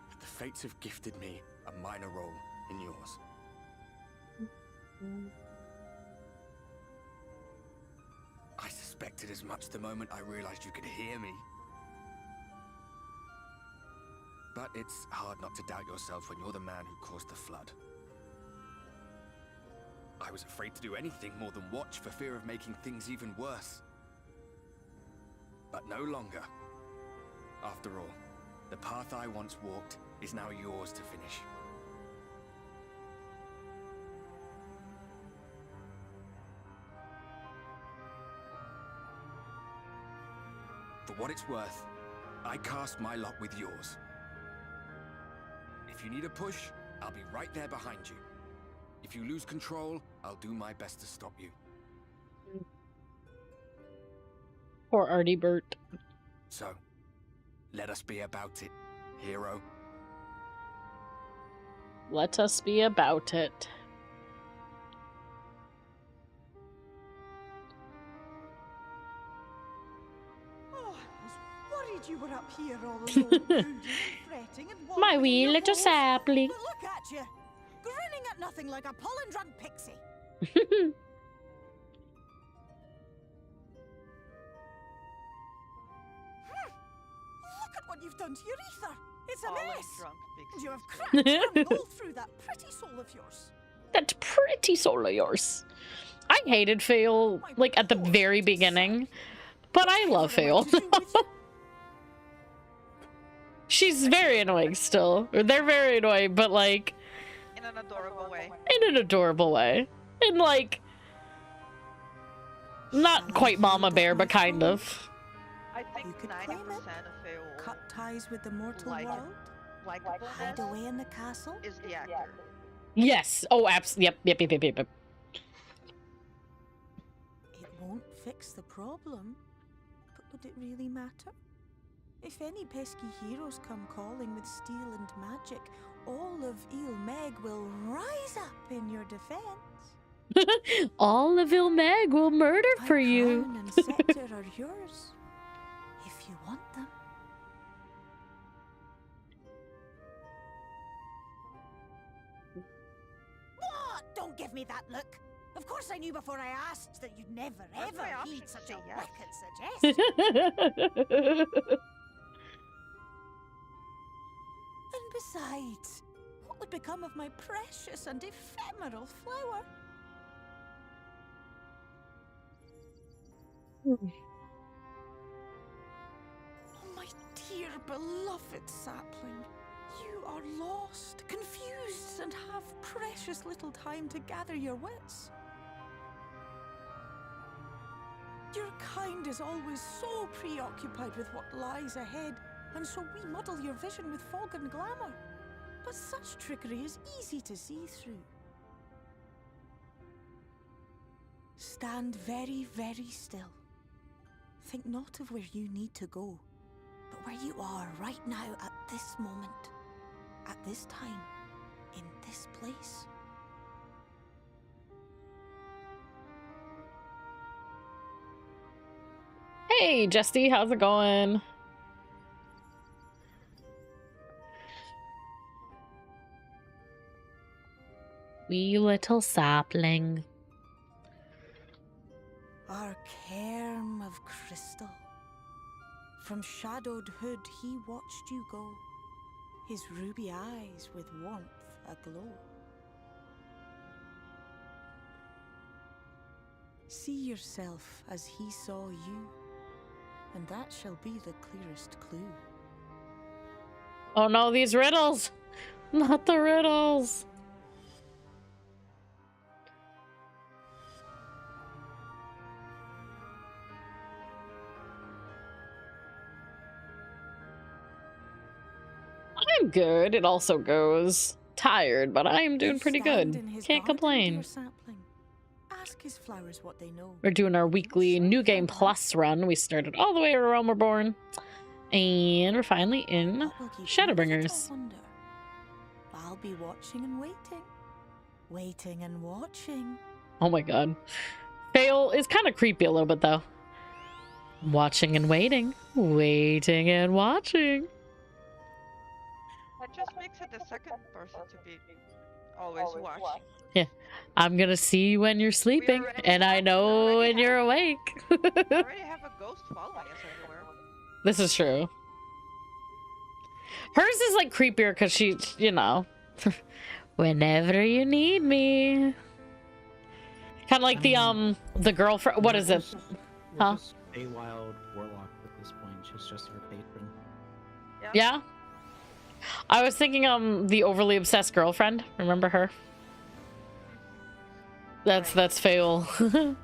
but the fates have gifted me a minor role in yours. I suspected as much the moment I realized you could hear me. But it's hard not to doubt yourself when you're the man who caused the flood. I was afraid to do anything more than watch for fear of making things even worse. But no longer. After all, the path I once walked is now yours to finish. For what it's worth, I cast my lot with yours. If you need a push, I'll be right there behind you. If you lose control, I'll do my best to stop you. Poor Artie Bert. So, let us be about it, hero. Let us be about it. Oh, I was worried you were up here all alone, brooding and fretting and My wandering wee your little halls. sapling. But look at you, grinning at nothing like a pollen-drunk pixie. Look at what you've done to your ether. It's a mess. And you have cracked jamming all through that pretty soul of yours. That pretty soul of yours. I hated Fail, like, at the very beginning. But I love Fail. She's very annoying still. Or they're very annoying, but, like... In an adorable way. In an adorable way. And, like... Not quite Mama Bear, but kind of. I think 90% of Fail Cut ties with the mortal Like it. world. Hide away in the castle. is the actor. Yes. Oh, yep. It won't fix the problem. But would it really matter? If any pesky heroes come calling with steel and magic, all of Ilmeg will rise up in your defense. All of Ilmeg will murder for you. Crown and scepter are yours, if you want them. What? Don't give me that look. Of course I knew before I asked that you'd never That's ever my option heed to such say a yes. wicked suggestion. And besides, what would become of my precious and ephemeral flower? Oh, my dear beloved sapling, you are lost, confused, and have precious little time to gather your wits. Your kind is always so preoccupied with what lies ahead, and so we muddle your vision with fog and glamour. But such trickery is easy to see through. Stand very, very still. Think not of where you need to go, but where you are right now at this moment, at this time, in this place. Hey, Jesse, how's it going? Wee little sapling. Our cairn of crystal. From shadowed hood he watched you go, his ruby eyes with warmth aglow. See yourself as he saw you, and that shall be the clearest clue. Oh no, these riddles! Not the riddles! I'm good. It also goes. Tired, but I am doing pretty good. Can't complain. Ask his flowers what they know. We're doing our weekly New Game Plus run. We started all the way where Realm Reborn. And we're finally in Shadowbringers. I'll be watching and waiting. Waiting and watching. Oh my god. Fail is kind of creepy a little bit, though. Watching and waiting. Waiting and watching. That just makes it the second person to be always watching. Yeah. I'm gonna see you when you're sleeping, and I know when you're awake. We already have a ghost following us everywhere. This is true. Hers is like creepier because she, you know, whenever you need me. Kind of like the girlfriend. What is it? Huh? A wild warlock at this point. She's just her patron. Yeah. I was thinking the overly obsessed girlfriend. Remember her? That's Fail. That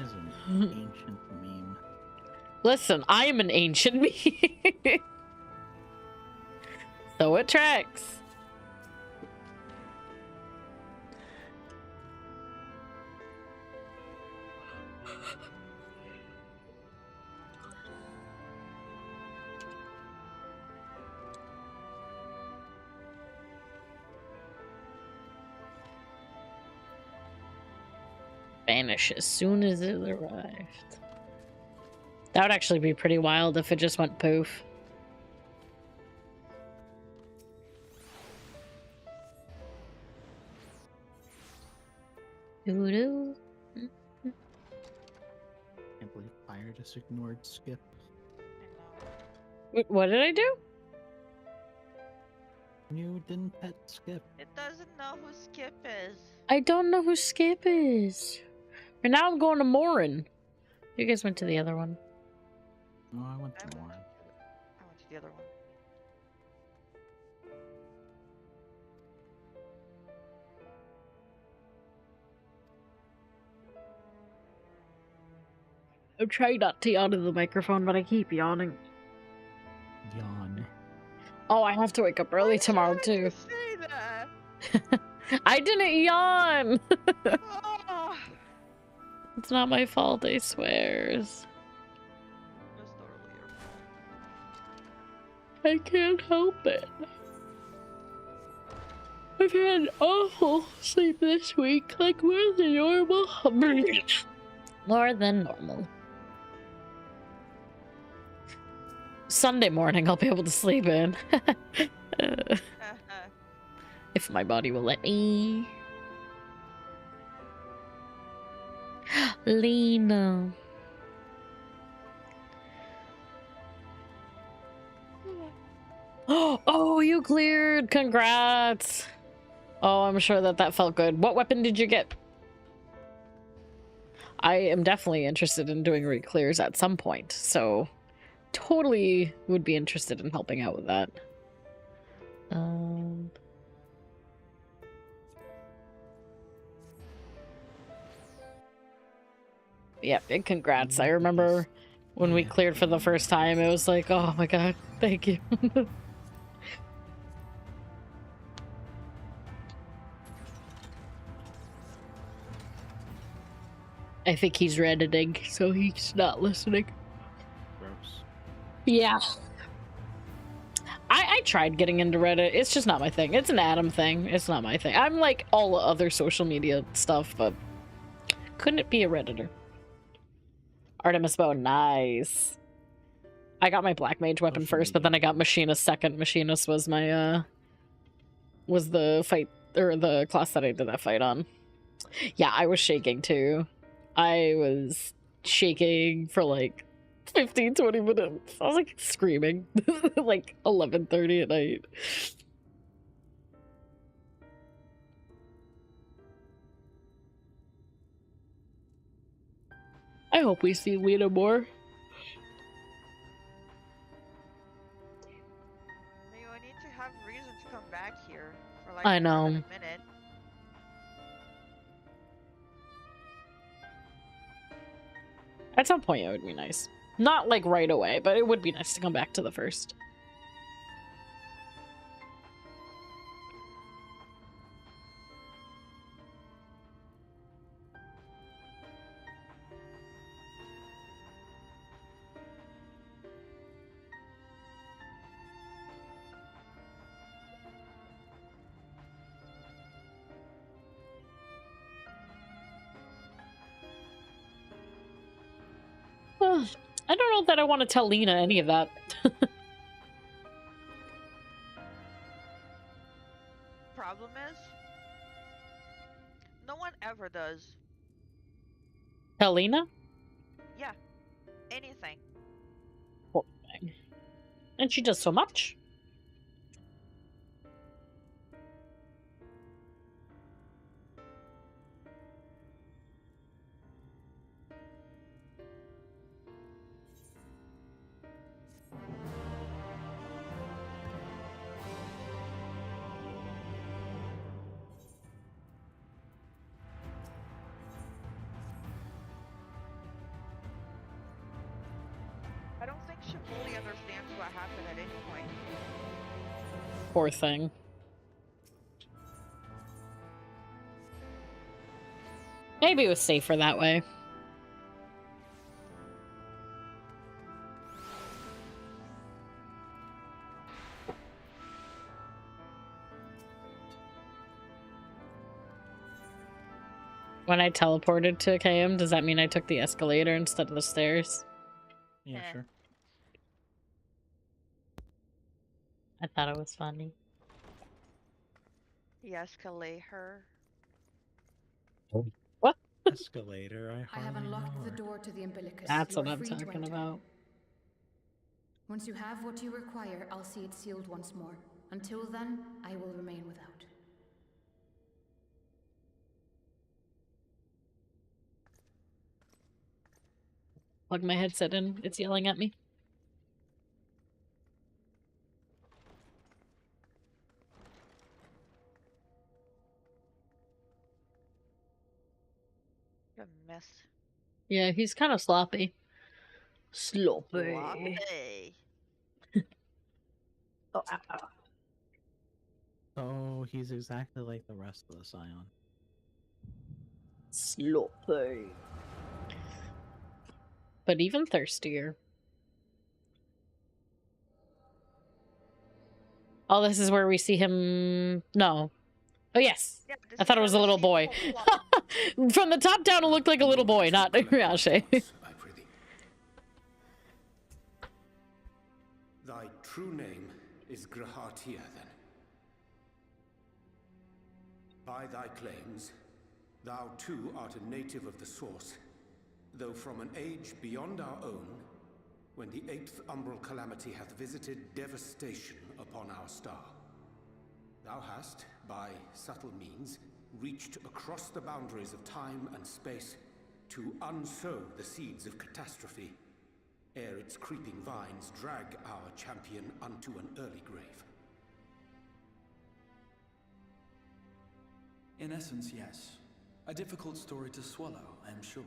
is an ancient meme. Listen, I am an ancient meme. So it tracks. Vanish as soon as it arrived. That would actually be pretty wild if it just went poof. Doo-doo. Can't believe Fire just ignored Skip. What did I do? You didn't pet Skip. It doesn't know who Skip is. I don't know who Skip is. And now I'm going to Morin. You guys went to the other one. No, I went to Morin. I went to the other one. I'm trying not to yawn in the microphone, but I keep yawning. Yawn. Oh, I have to wake up early tomorrow too. Say that. I didn't yawn. Oh. It's not my fault, I swears. Just totally your fault. I can't help it. I've had an awful sleep this week, like more than normal. More than normal. Sunday morning I'll be able to sleep in. If my body will let me. Lena. Oh, you cleared! Congrats! Oh, I'm sure that felt good. What weapon did you get? I am definitely interested in doing re-clears at some point, so totally would be interested in helping out with that. Yeah, big congrats. I remember when we cleared for the first time, it was like, oh my god, thank you. I think he's redditing, so he's not listening. Gross. Yeah. I tried getting into Reddit. It's just not my thing. It's an Adam thing. It's not my thing. I'm like all the other social media stuff, but couldn't it be a Redditor? Artemis bow, nice. I got my Black Mage weapon first, but then I got Machinist second. Machinist was my, was the fight, or the class that I did that fight on. Yeah, I was shaking too. I was shaking for like 15-20 minutes. I was like screaming. Like 11:30 at night. I hope we see Lena more. Maybe I need to have reason to come back here for like I know. a minute. At some point, it would be nice. Not like right away, but it would be nice to come back to the first. I don't know that I want to tell Lena any of that. Problem is, no one ever does. Tell Lena? Yeah, anything. Poor thing. And she does so much. I don't think she fully understands what happened at any point. Poor thing. Maybe it was safer that way. When I teleported to KM, does that mean I took the escalator instead of the stairs? Yeah, sure. I thought it was funny. The escalator. What? Escalator, I have unlocked the door to the umbilicus. That's You what are I'm free to talking enter. about. Once you have what you require, I'll see it sealed once more. Until then, I will remain without. Plug my headset in. It's yelling at me. What a mess. Yeah, he's kind of sloppy. Sloppy. Sloppy. Oh, ow, ow. Oh, he's exactly like the rest of the Scion. Sloppy. But even thirstier. Oh, this is where we see him... No. Oh, yes. Yeah, I thought it was a little boy. From the top down, it looked like a little boy, not Riache. Thy true name is Grahatia, then. By thy claims, thou too art a native of the Source, though from an age beyond our own, when the 8th umbral calamity hath visited devastation upon our star. Thou hast, by subtle means, reached across the boundaries of time and space to unsow the seeds of catastrophe, ere its creeping vines drag our champion unto an early grave. In essence, yes. A difficult story to swallow, I am sure.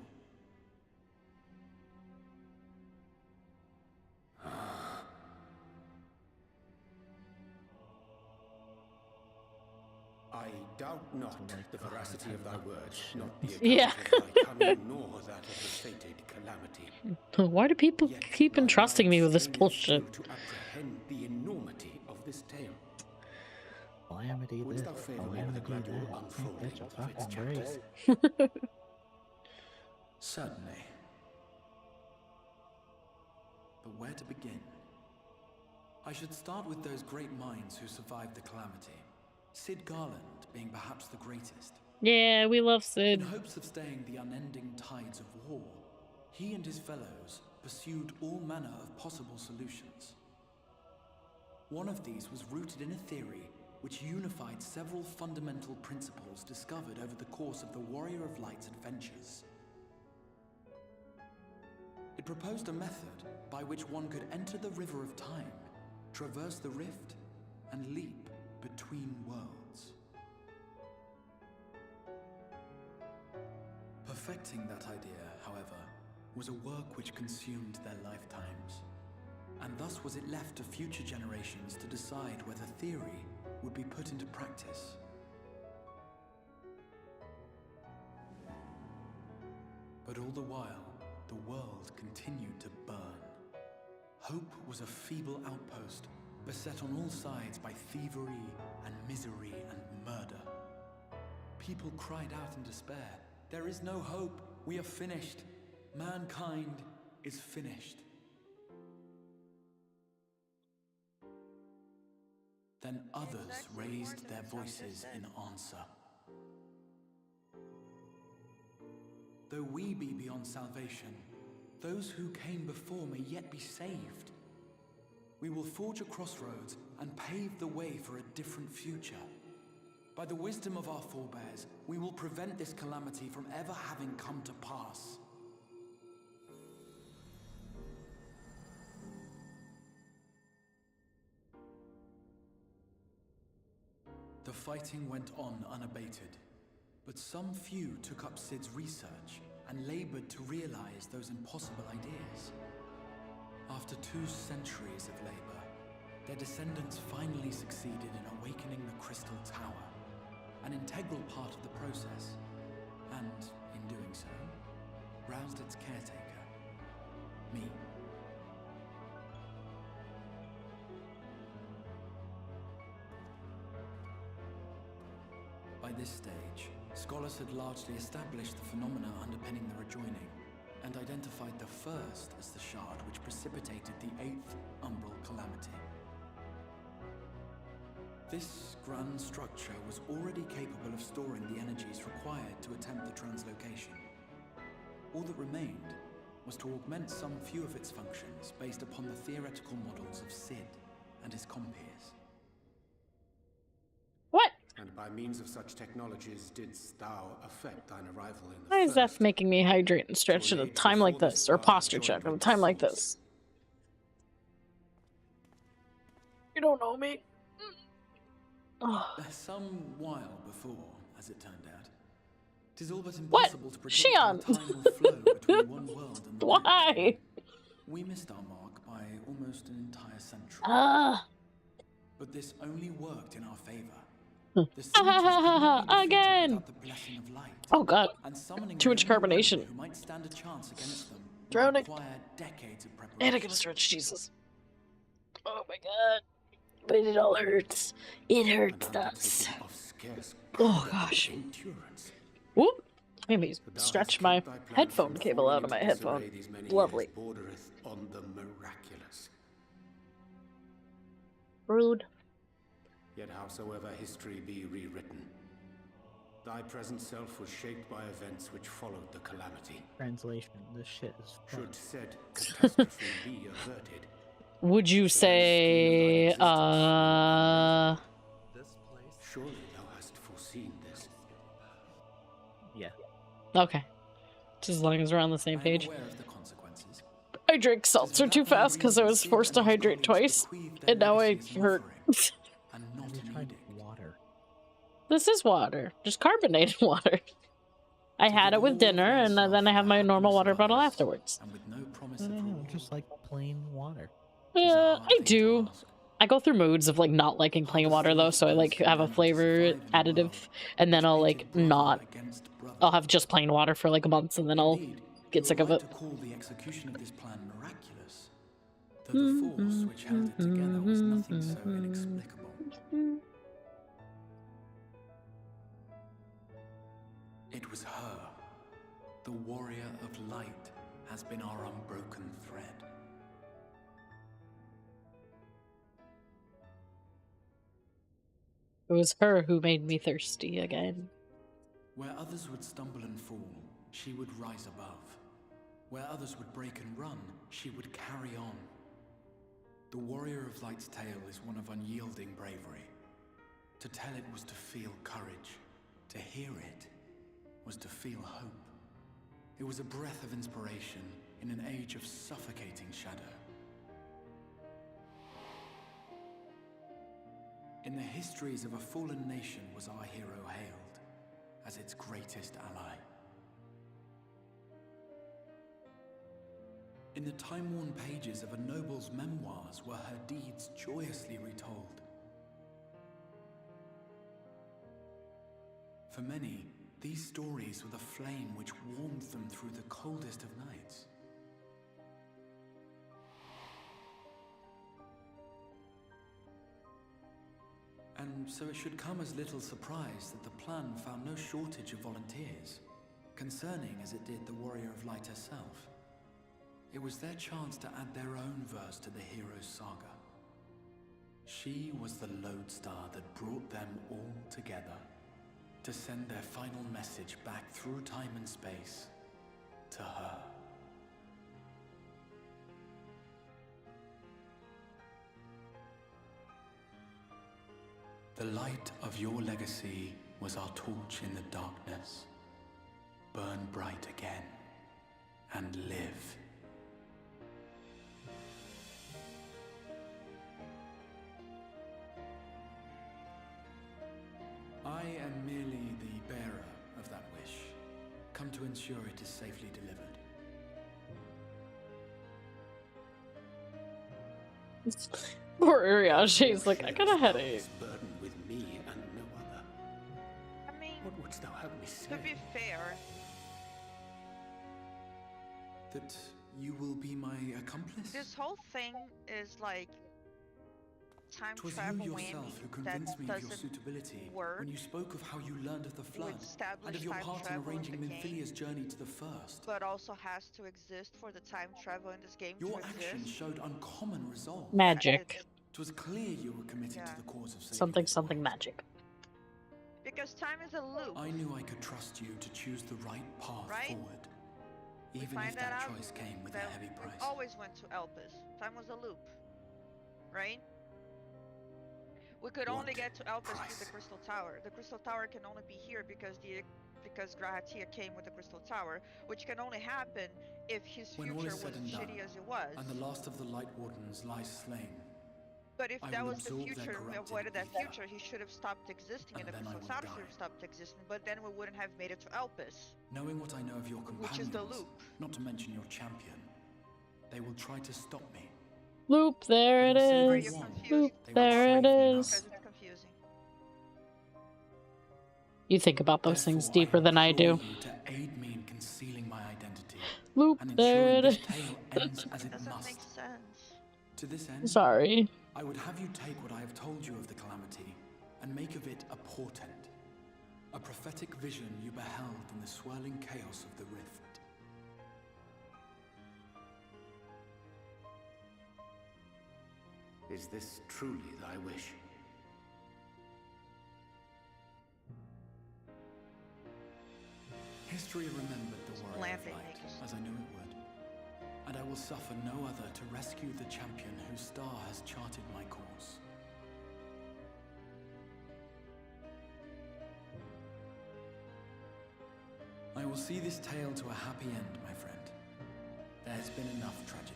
I doubt not the veracity of thy words, not the account Yeah. of thy cunning, nor that of the fated calamity. Why do people keep entrusting me with this bullshit? To apprehend the enormity of this tale. Calamity this, Wouldst thou favor me with a gradual unfolding that's a of its fucking chapters? Certainly. But where to begin? I should start with those great minds who survived the calamity. Sid Garland being perhaps the greatest. Yeah, we love Sid. In hopes of staying the unending tides of war, he and his fellows pursued all manner of possible solutions. One of these was rooted in a theory which unified several fundamental principles discovered over the course of the Warrior of Light's adventures. It proposed a method by which one could enter the River of Time, traverse the rift, and leap between worlds. Perfecting that idea, however, was a work which consumed their lifetimes, and thus was it left to future generations to decide whether theory would be put into practice. But all the while, the world continued to burn. Hope was a feeble outpost, beset on all sides by thievery and misery and murder. People cried out in despair, "There is no hope, we are finished. Mankind is finished." Then others raised their voices in answer. Though we be beyond salvation, those who came before may yet be saved. We will forge a crossroads and pave the way for a different future. By the wisdom of our forebears, we will prevent this calamity from ever having come to pass. The fighting went on unabated, but some few took up Cid's research and labored to realize those impossible ideas. After 2 centuries of labor, their descendants finally succeeded in awakening the Crystal Tower, an integral part of the process, and, in doing so, roused its caretaker, me. By this stage, scholars had largely established the phenomena underpinning the rejoining, and identified the first as the shard which precipitated the 8th Umbral Calamity. This grand structure was already capable of storing the energies required to attempt the translocation. All that remained was to augment some few of its functions based upon the theoretical models of Cid and his compeers. What? And by means of such technologies didst thou affect thine arrival in the Why is that making me hydrate and stretch at a time like this, or posture check at a time like this? You don't know me. Some while before, as it turned out, 'tis all but impossible to predict how Shion? time will flow between one world and the Why? next. We missed our mark by almost an entire century. But this only worked in our favor. Again! Oh god. Too much carbonation. Who might stand a chance against them Drowning. require decades of preparation. And I gotta stretch, Jesus. Oh my god. But it all hurts. It hurts nuts. Oh gosh. Whoop! Made me stretch my headphone cable out of my headphone. Lovely. On the miraculous. Rude. Yet howsoever history be rewritten, thy present self was shaped by events which followed the calamity. Translation, this shit is fun. Should said catastrophe be averted, Would you say, surely thou hast foreseen this. Yeah. Okay. Just as long as we're on the same page. Aware of the consequences. I drank seltzer too fast because I was forced to hydrate twice, and now I hurt. And not water. This is water. Just carbonated water. I had it with dinner, and then I have my normal water bottle afterwards. And with no promise I of don't know, reward. just like plain water. Yeah, I do. I go through moods of like not liking plain water though, so I like have a flavor additive, and then I'll like not. I'll have just plain water for like months, and then I'll get sick of it. To call the execution of this plan miraculous, though the force which held it together was nothing so inexplicable. It was her, the warrior of light, has been our unbroken thread. It was her who made me thirsty again. Where others would stumble and fall, she would rise above. Where others would break and run, she would carry on. The warrior of light's tale is one of unyielding bravery. To tell it was to feel courage. To hear it was to feel hope. It was a breath of inspiration in an age of suffocating shadow. In the histories of a fallen nation was our hero hailed as its greatest ally. In the time-worn pages of a noble's memoirs were her deeds joyously retold. For many, these stories were the flame which warmed them through the coldest of nights. And so it should come as little surprise that the plan found no shortage of volunteers, concerning as it did the Warrior of Light herself. It was their chance to add their own verse to the hero's saga. She was the lodestar that brought them all together to send their final message back through time and space to her. The light of your legacy was our torch in the darkness. Burn bright again and live. I am merely the bearer of that wish, come to ensure it is safely delivered. Poor Uriashi's like, I got a headache. Burden with me and no other. I mean, what wouldst thou have me say? To be fair, That you will be my accomplice? this whole thing is like time 'Twas travel you yourself who convinced me of your suitability when you spoke of how you learned of the flood and of your part in arranging Minfilia's journey to the First. But also has to exist for the time travel in this game Your to actions exist. showed uncommon resolve. Magic. 'Twas clear you were committed to the cause of saving Something, this something world. magic. Because time is a loop. I knew I could trust you to choose the right path forward, even find if that that out choice came with a that heavy we price. always went to Elpis. Time was a loop, right? We could only get to Elpis through the Crystal Tower. The Crystal Tower can only be here because Grahatia came with the Crystal Tower, which can only happen if his When all future is was said as and done, shitty as it was. and the last of the Light Wardens lies slain, But if I that will was the absorb their future, we corrupted avoided that ether. future, he should have stopped existing and the And then I Crystal will Tower should die. have stopped existing, but then we wouldn't have made it to Elpis. knowing what I know of your companions, Which is the loop. not to mention your champion, they will try to stop me. Loop, there it is. Loop, there it is. Because it's confusing. You think about those things deeper than I do. You to aid me in concealing my identity. Loop, and there it ensuring is. this tale ends as it Doesn't must. make sense. To this end, Sorry. I would have you take what I have told you of the calamity and make of it a portent. A prophetic vision you beheld in the swirling chaos of the rift. Is this truly thy wish? History remembered the warrior of Landing light, makes- as I knew it would. And I will suffer no other to rescue the champion whose star has charted my course. I will see this tale to a happy end, my friend. There has been enough tragedy.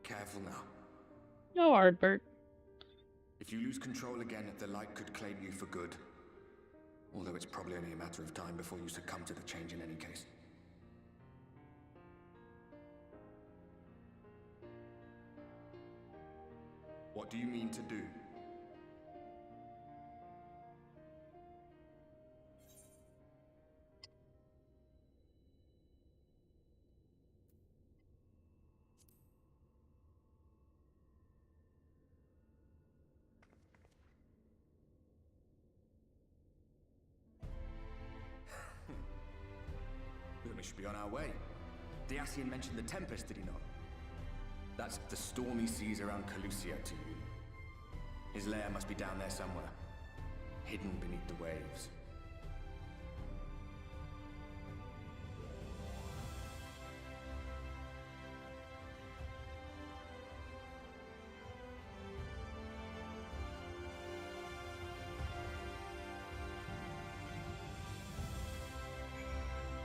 Careful now. No, Ardbert. If you lose control again, the light could claim you for good. Although it's probably only a matter of time before you succumb to the change in any case. What do you mean to do? We should be on our way. The Ascian mentioned the Tempest, did he not? That's the stormy seas around Calusia to you. His lair must be down there somewhere, hidden beneath the waves.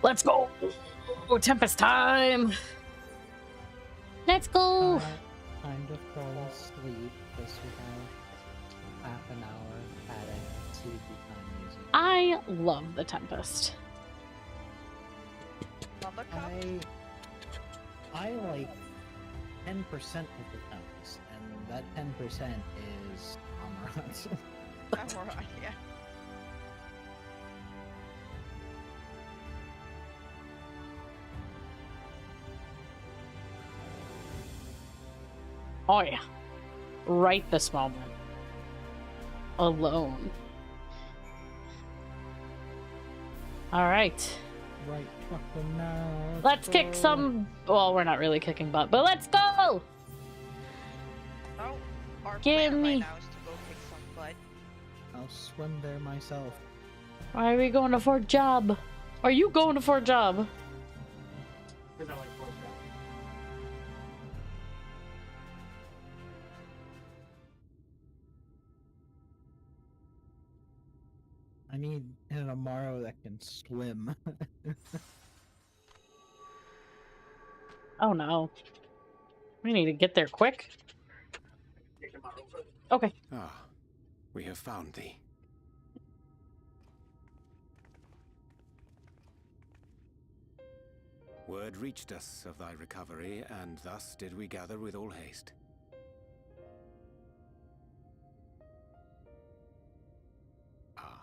Let's go. Tempest time. Let's go. Time to fall asleep because we have half an hour adding sleepy time music. I love the Tempest. I like 10% of the Tempest, and that 10% is Amaranth. Alright, yeah. Oh yeah. Right this moment. Alone. Alright. Right fucking now. Let's kick some... Well, we're not really kicking butt, but let's go! Oh, our Give plan me... right now is to go kick some butt. I'll swim there myself. Why are we going to Fort Job? Are you going to Fort Job? I need an Amaro that can swim. Oh no. We need to get there quick. Okay. Ah, we have found thee. Word reached us of thy recovery, and thus did we gather with all haste. Ah.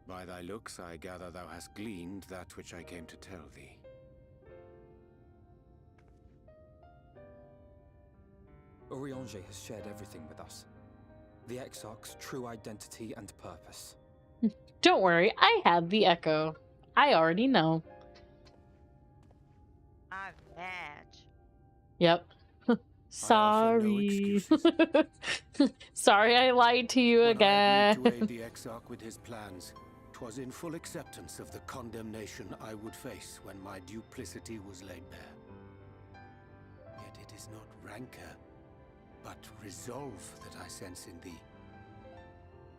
By thy looks, I gather thou hast gleaned that which I came to tell thee. Urianger has shared everything with us. The Exarch's true identity and purpose. Don't worry, I have the Echo. I already know. I'm mad. Yep. Sorry. Sorry I lied to you again. When I agreed to aid the Exarch with his plans, 'twas in full acceptance of the condemnation I would face when my duplicity was laid bare. Yet it is not rancor, but resolve that I sense in thee.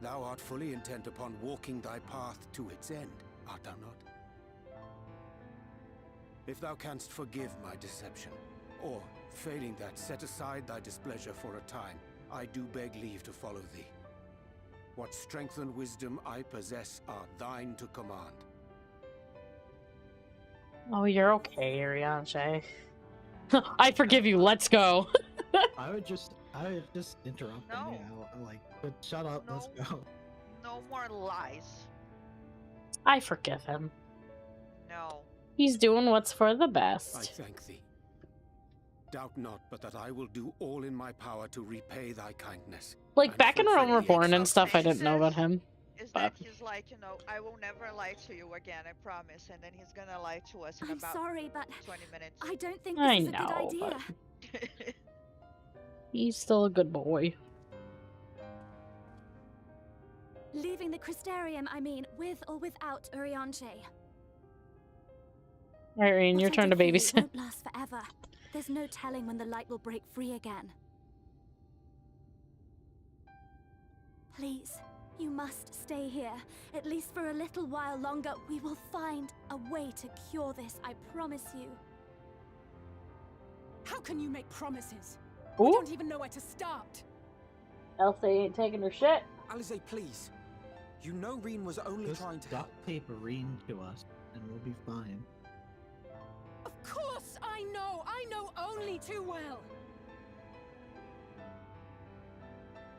Thou art fully intent upon walking thy path to its end, art thou not? If thou canst forgive my deception, or, failing that, set aside thy displeasure for a time, I do beg leave to follow thee. What strength and wisdom I possess are thine to command. Oh, you're okay, Urianger. I forgive you, let's go. I would just interrupt them. Yeah, I'll like, but shut up, let's go. No more lies. I forgive him. No. He's doing what's for the I best. thank thee. Doubt not but that I will do all in my power to repay thy kindness. Like, and back in fulfill Realm the Reborn and Exarch's stuff, I didn't know says about him. Is But... that he's like, you know, I will never lie to you again, I promise. And then he's gonna lie to us in I'm about sorry, but 20 minutes. I don't think I this is a know, good idea. but... He's still a good boy. Leaving the Crystarium, I mean, with or without Urianger. Irene, your What I turn to did for you babysit. won't last forever. There's no telling when the light will break free again. Please, you must stay here. At least for a little while longer. We will find a way to cure this, I promise you. How can you make promises? Ooh. We don't even know where to start. Elsie ain't taking her shit. Alize, please. You know Reen was only Just trying to duct tape Reen to us, and we'll be fine. Of course I know only too well.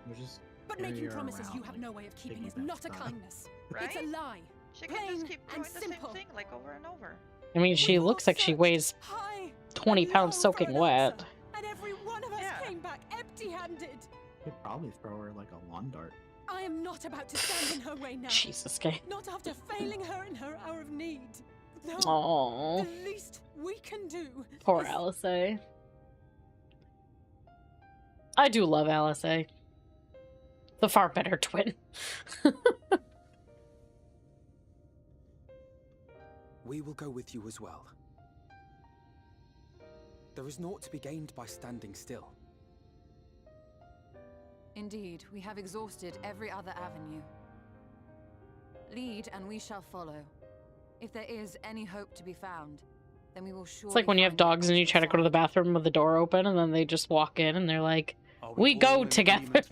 We'll just But carry making her promises around, you have like, no way of keeping is piggyback not a style. kindness. Right? It's a lie. She can Plain just keep doing and the simple. same thing, like over and over. I mean, she We looks all like she searched weighs high 20 and pounds low soaking for an wet. answer, and every one of us came back empty-handed. Could probably throw her like a lawn dart. I am not about to stand in her way now. Jesus, Kay. Not after failing her in her hour of need. No. Aww. The least we can do. Poor is... Alice. I do love Alice. The far better twin. We will go with you as well. There is naught to be gained by standing still. Indeed, we have exhausted every other avenue. Lead, and we shall follow. If there is any hope to be found, then we will surely. It's like when you have dogs and you try to go to the bathroom with the door open, and then they just walk in and they're like, "We go together."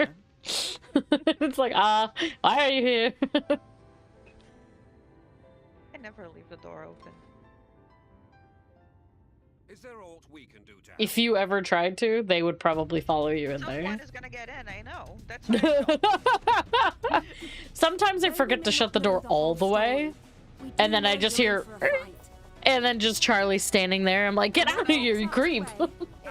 It's like, why are you here? I never leave the door open. Is there aught we can do to If you ever tried to, they would probably follow you in there. Someone is gonna get in, I know. That's what I know. Sometimes I forget to shut the door all the way, and then I just hear, and then just Charlie standing there. I'm like, get out of here, you creep.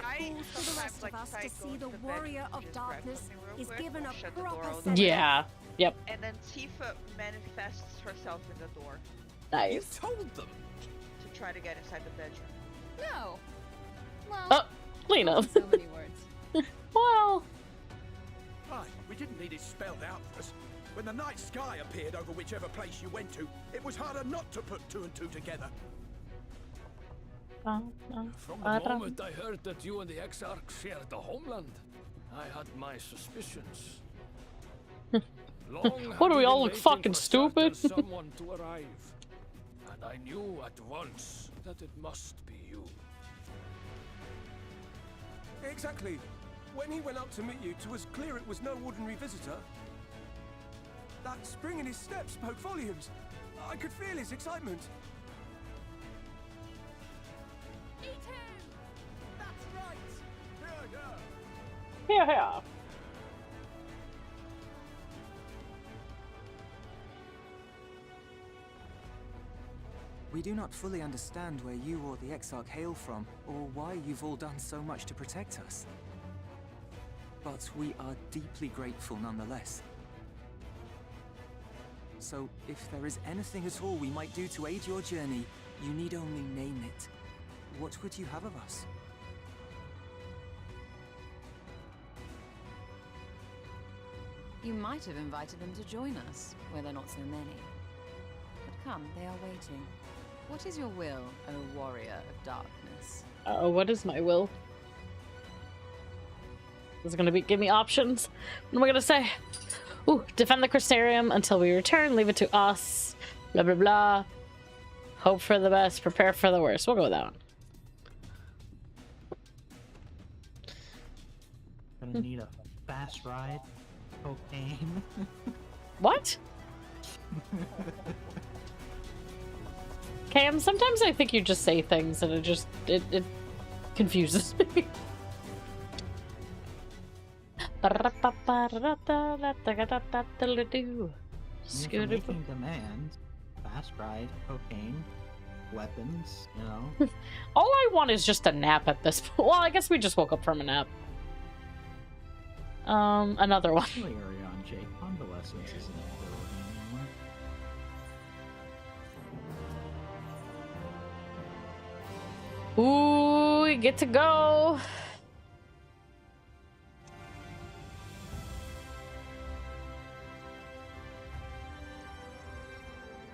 I falls to the rest of us to see the warrior of darkness is given a proper sense. Yeah. Yep. And then Tifa manifests herself in the door. Nice. You told them to try to get inside the bedroom. No. Well. Oh, Lena. So many words. Well. Right, we didn't need it spelled out for us. When the night sky appeared over whichever place you went to, it was harder not to put two and two together. From the moment I heard that you and the Exarch shared the homeland, I had my suspicions. What do we all look fucking stupid? Someone to arrive, and I knew at once that it must be you. exactly. When he went up to meet you, it was clear it was no ordinary visitor. That spring in his step spoke volumes. I could feel his excitement. Eat him! That's right! Here, here. We do not fully understand where you or the Exarch hail from, or why you've all done so much to protect us. But we are deeply grateful nonetheless. So, if there is anything at all we might do to aid your journey, you need only name it. What would you have of us? You might have invited them to join us, where there are not so many. But come, they are waiting. What is your will, O warrior of darkness? What is my will? Is it gonna be give me options? What am I gonna say? Ooh, defend the Crystarium until we return, leave it to us. Blah blah blah. Hope for the best, prepare for the worst. We'll go with that one. Gonna need a fast ride, cocaine. What? Cam, sometimes I think you just say things and it confuses me. Making demands, fast ride, cocaine, weapons, you know. All I want is just a nap at this point. Well, I guess we just woke up from a nap. Another one. Really early on, Jake. Convalescence isn't an ability anymore. Ooh, we get to go.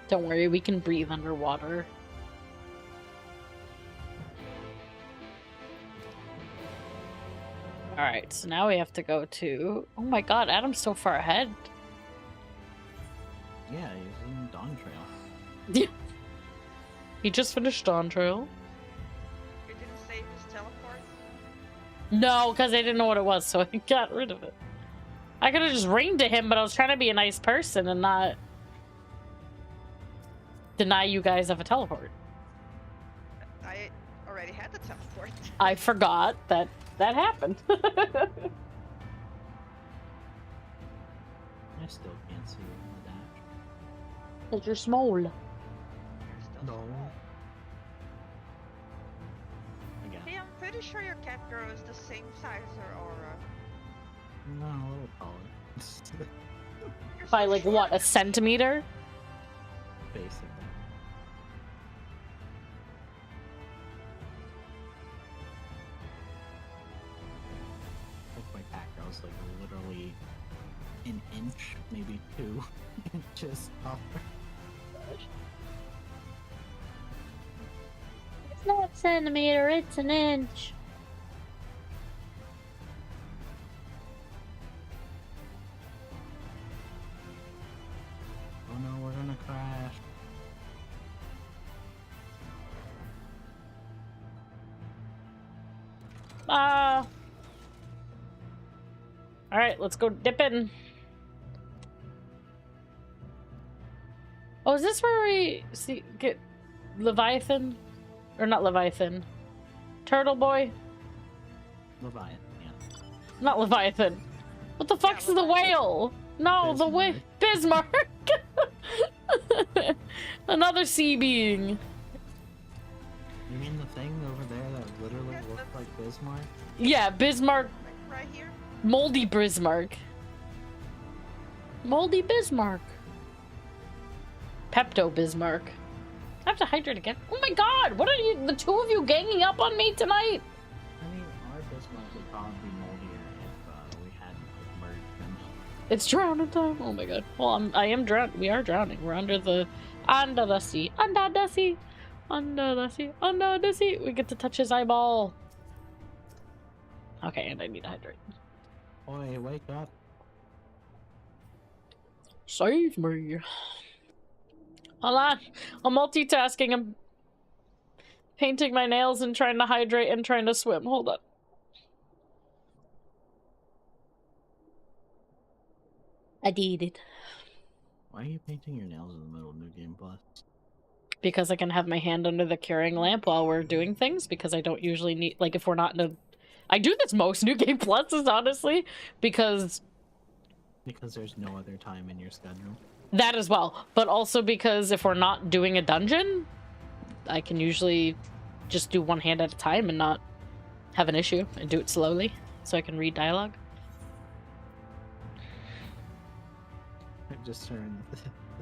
Don't worry, we can breathe underwater. Alright, so now we have to go to... Oh my god, Adam's so far ahead. Yeah, he's in Dawn Trail. Yeah. He just finished Dawn Trail. You didn't save his teleport? No, because I didn't know what it was, so I got rid of it. I could have just ringed to him, but I was trying to be a nice person and not deny you guys of a teleport. I already had the teleport. I forgot that that happened. I still can't see you in the dash. Because you're small. No. Hey, I'm pretty sure your cat girl is the same size as Aura. No, a little taller. By like what, a centimeter? Basically. My cat girl's like literally an inch, maybe 2 inches taller. It's not a centimeter, it's an inch. Oh no, we're gonna crash. Alright, let's go dipping. Oh, is this where we get Leviathan? Or not Leviathan. Turtle Boy? Leviathan, yeah. Not Leviathan. What the fuck's the whale? No, the whale. Bismarck! Another sea being. You mean the thing over there that literally looks Like Bismarck? Yeah, Bismarck. Right here? Moldy Bismarck. Moldy Bismarck. Pepto Bismarck. I have to hydrate again. Oh my god! What are you, the two of you ganging up on me tonight? I mean, our Bismarck would probably be moldier if we hadn't like, merged them. It's drowning time. Oh my god. Well, I am drowned. We are drowning. We're under the sea. Under the sea. Under the sea. Under the sea. We get to touch his eyeball. Okay, and I need to hydrate. Oi, wake up. Save me. Hold on. I'm multitasking. I'm painting my nails and trying to hydrate and trying to swim. Hold on. I did it. Why are you painting your nails in the middle of New Game Plus? Because I can have my hand under the curing lamp while we're doing things, because I don't usually need, like, if we're not in a... I do this most New Game Pluses, honestly, because... Because there's no other time in your schedule. That as well, but also because if we're not doing a dungeon, I can usually just do one hand at a time and not have an issue, and do it slowly, so I can read dialogue. I've just learned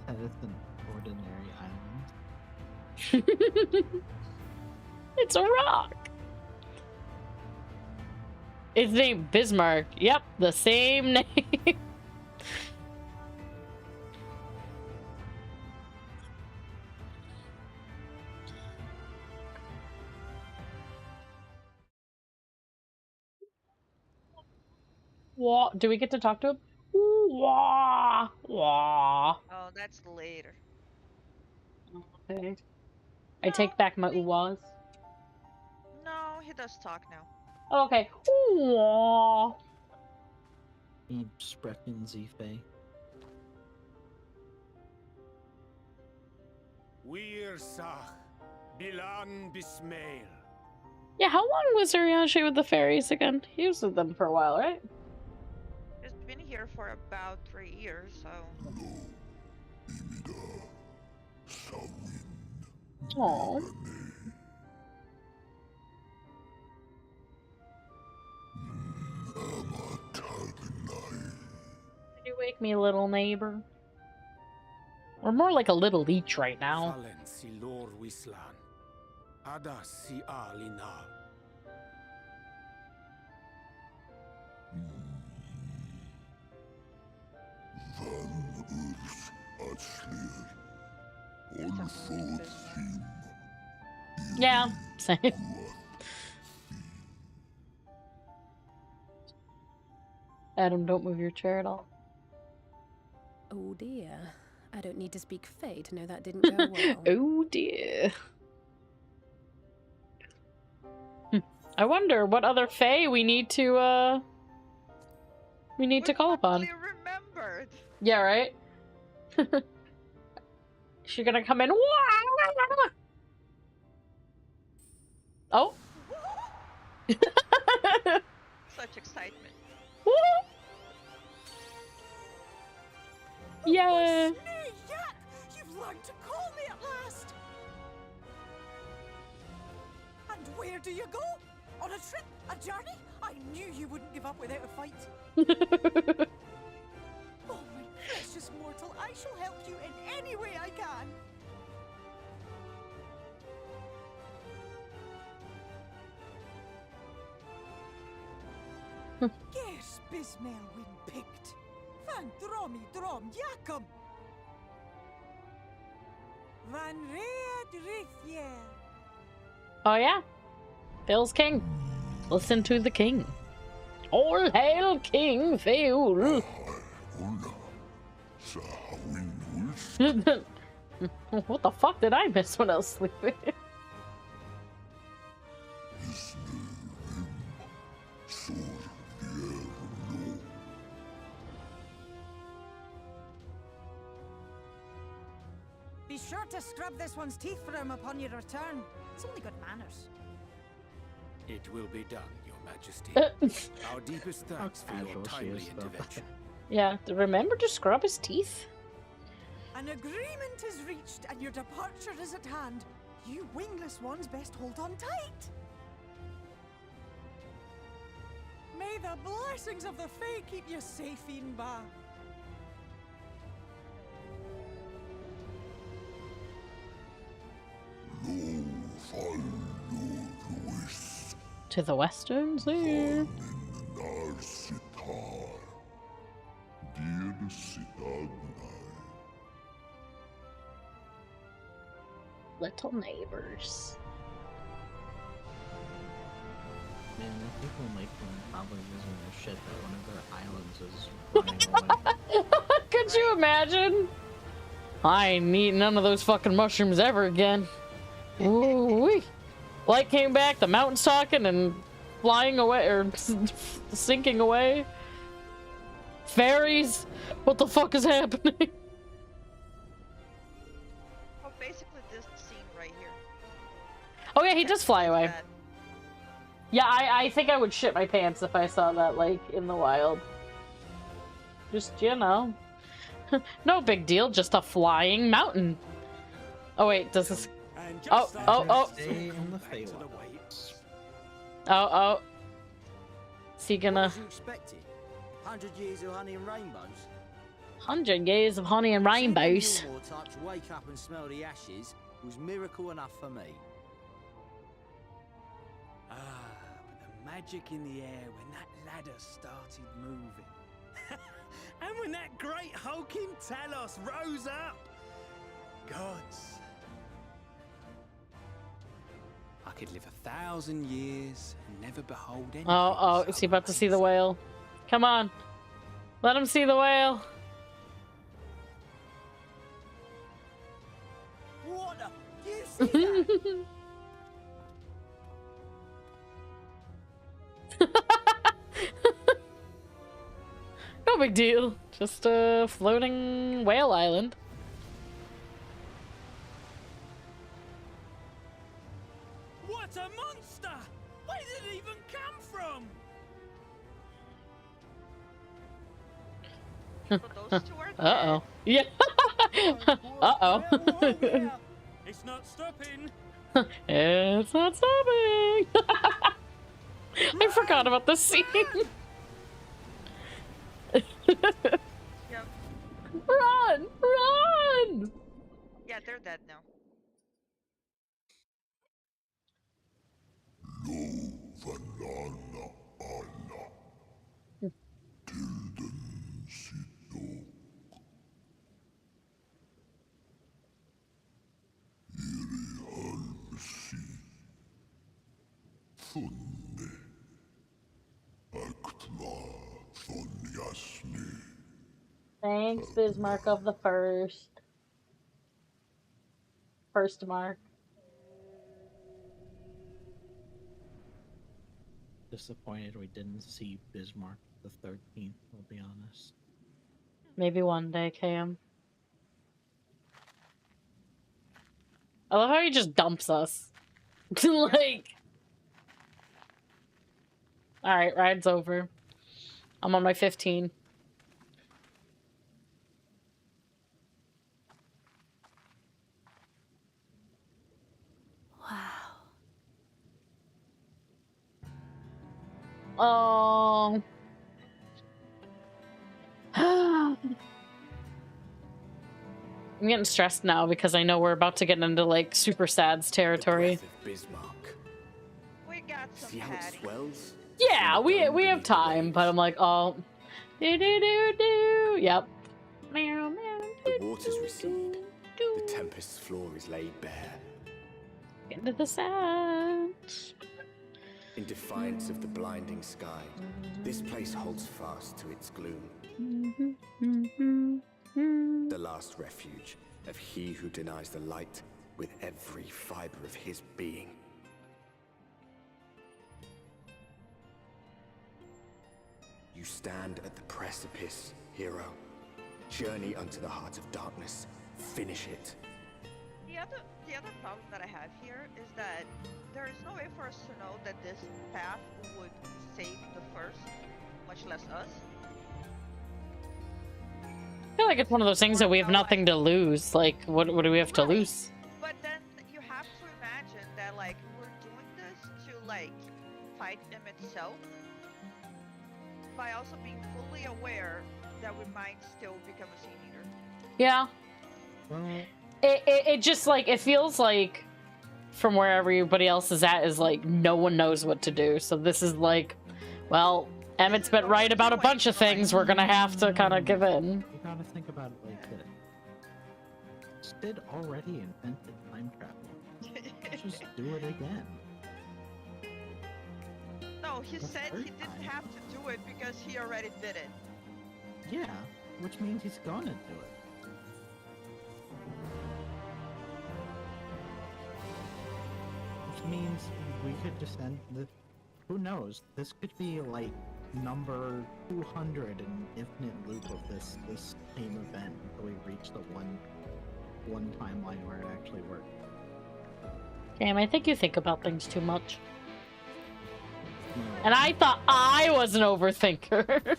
that it's an ordinary island. It's a rock! It's named Bismarck. Yep, the same name. Wah. Do we get to talk to him? Ooh, wah, wah. Oh, that's later. Okay. I take back my ooh-wahs. No, he does talk now. Oh, okay. Ooh, wah. He sprechen Sie Fey. Wir Sach, Bilan Bismail. Yeah, how long was Uriashi with the fairies again? He was with them for a while, right? He's been here for about 3 years, so... Aww. Did you wake me, little neighbor? We're more like a little leech right now. Yeah, same. Adam, don't move your chair at all. Oh dear. I don't need to speak Fey to know that didn't go well. Oh dear. I wonder what other Fey we need to call upon. Remembered. Yeah, right? She's gonna come in. Oh. Such excitement. Yeah. You've learned to call me at last. And where do you go? On a trip? A journey? I knew you wouldn't give up without a fight. Oh, my precious mortal, I shall help you in any way I can. Gers Bismail win picked. Van Dromi Drom Jacob. Van Red Rithje. Oh yeah? Phil's king. Listen to the king. All hail King Phil. What the fuck did I miss when I was sleeping? Be sure to scrub this one's teeth for him upon your return. It's only good manners. It will be done, Your Majesty. Our deepest thanks for your timely intervention. Yeah, remember to scrub his teeth? An agreement is reached and your departure is at hand. You wingless ones best hold on tight. the blessings of the Fae keep you safe in bar. To the western sea. Little neighbors. Man, the people in Lakeland probably losing their shit that one of their islands is running away. Could you imagine? I ain't eating none of those fucking mushrooms ever again. Ooh-wee. Light came back, the mountain's talking and flying away, or sinking away. Fairies? What the fuck is happening? Well, basically this scene right here. Oh yeah, he does fly away. Yeah, I think I would shit my pants if I saw that, like, in the wild. Just, you know. No big deal, just a flying mountain. Oh wait, does this... Oh. Is he gonna... 100 years of honey and rainbows? 100 years of honey and rainbows. Seeing the types wake up and smell the ashes was miracle enough for me. Ah, but the magic in the air when that ladder started moving. And when that great hulking Talos rose up. Gods. I could live 1,000 years and never behold anything. Oh, is he about to see the whale? Come on. Let him see the whale. What the? You see that? No big deal. Just a floating whale island. What a monster! Where did it even come from? Uh-oh. Yeah. Uh-oh. It's not stopping. It's not stopping. I forgot about this scene. Yep. Run! Run! Yeah, they're dead now. Thanks, Bismarck of the First. First Mark. Disappointed we didn't see Bismarck the 13th, I'll be honest. Maybe one day, Cam. I love how he just dumps us. Like... Alright, ride's over. I'm on my 15. Oh. I'm getting stressed now because I know we're about to get into like super sads territory. Bismarck. We got some See how it swells? Yeah, we have time, but I'm like, oh, do. Yep. The waters recede. The tempest's floor is laid bare. Get into the sand. In defiance of the blinding sky, this place holds fast to its gloom. The last refuge of he who denies the light with every fiber of his being. You stand at the precipice, hero. Journey unto the heart of darkness. Finish it. The other problem that I have here is that there is no way for us to know that this path would save the first, much less us. I feel like it's one of those things that we have nothing to lose. Like, what do we have to lose? But then you have to imagine that, like, we're doing this to, like, fight him itself. by also being fully aware that we might still become a Sea Eater. Yeah. Well, it just like it feels like from where everybody else is at is like no one knows what to do. So this is like, well, Emmett's been right about a bunch of things. We're gonna have to kind of give in. You gotta think about it like this. Sid already invented time travel. Let's just do it again. No, he said he didn't have to do it because he already did it. Yeah, which means he's gonna do it. Which means we could just end the... Who knows? This could be like number 200 in infinite loop of this same event until we reach the one timeline where it actually worked. Damn, I think you think about things too much. And I thought I was an overthinker.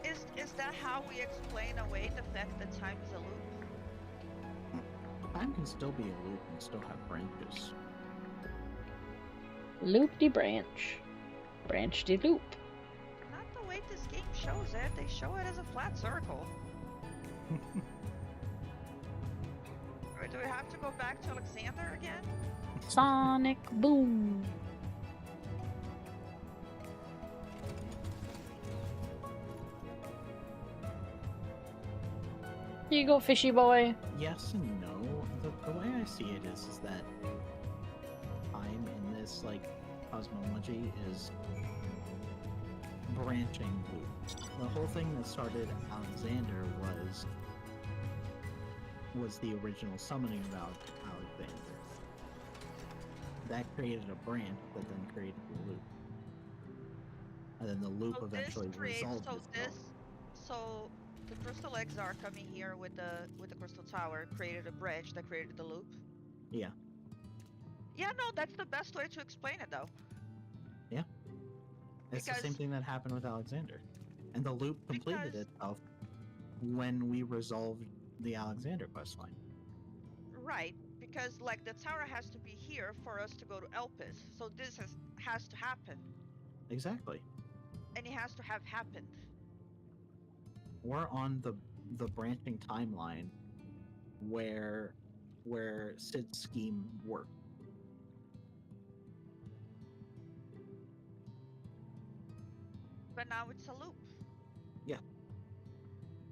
Is that how we explain away the fact that time is a loop? Time can still be a loop and still have branches. Loop-de-branch. Branch-de-loop. Not the way this game shows it. They show it as a flat circle. Or do we have to go back to Alexander again? Sonic Boom. Here you go, fishy boy. Yes and no. The way I see it is that time in this like cosmology is branching loops. The whole thing that started Alexander was the original summoning of Alexander. That created a branch that then created the loop. And then the loop eventually resolved itself. So the crystal eggs are coming here with the crystal tower, created a branch that created the loop. Yeah. Yeah, no, that's the best way to explain it though. Yeah. It's the same thing that happened with Alexander. And the loop completed itself when we resolved the Alexander questline. Right, because like the tower has to be here for us to go to Elpis. So this has to happen. Exactly. And it has to have happened. We're on the branching timeline where Sid's scheme worked. But now it's a loop. Yeah.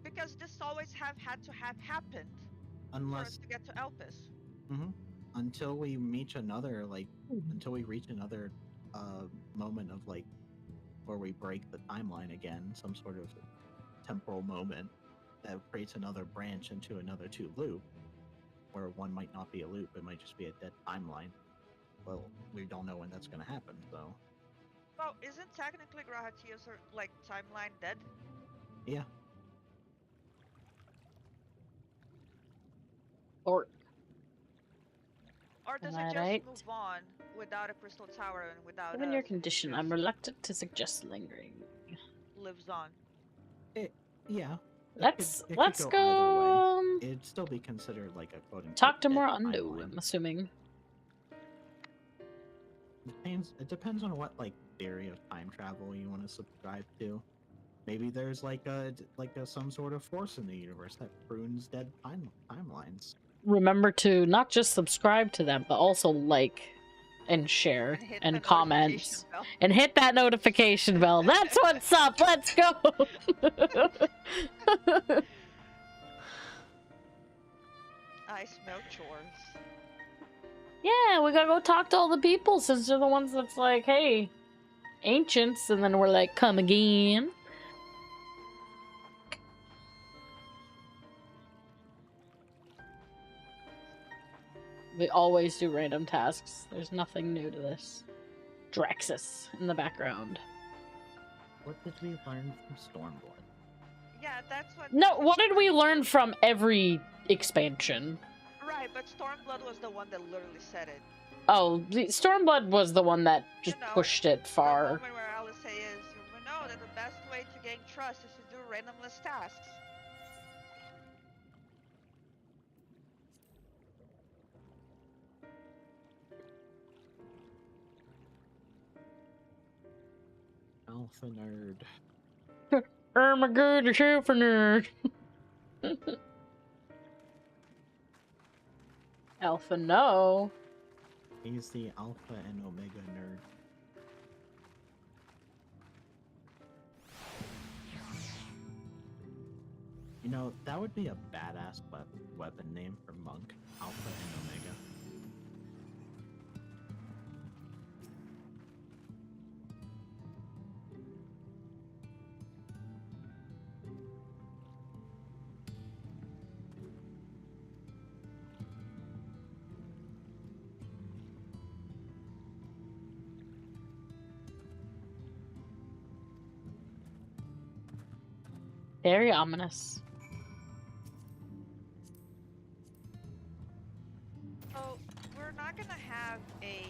Because this always had to have happened for us to get to Elpis. Mm-hmm. Until we reach another moment of like where we break the timeline again, some sort of temporal moment that creates another branch into another two loop, where one might not be a loop, it might just be a dead timeline. Well, we don't know when that's going to happen, so. Well, isn't technically Grahatia's like timeline dead? Yeah. Or does it just move on without a crystal tower and without given your condition, I'm reluctant to suggest lingering. Lives on. Yeah. Let's go. go It'd still be considered like a quote. Talk to more unknown, I'm assuming. It depends on what like theory of time travel you want to subscribe to. Maybe there's like some sort of force in the universe that prunes dead timelines. Remember to not just subscribe to them, but also like and share and comment and hit that notification bell. That's what's up. Let's go. I smell chores. Yeah, we gotta go talk to all the people since they're the ones that's like, hey, ancients, and then we're like, come again. We always do random tasks. There's nothing new to this. Draxus in the background. What did we learn from Stormblood? Yeah, that's what... No, what did we learn from every expansion? Right, but Stormblood was the one that literally said it. Oh, Stormblood was the one that just pushed it far. The moment where Alice is, you know that the best way to gain trust is to do randomless tasks. Alpha nerd. Oh my god, the super nerd. Alpha, no. He's the alpha and omega nerd. You know, that would be a badass weapon name for Monk. Alpha and Omega. Very ominous. So we're not gonna have an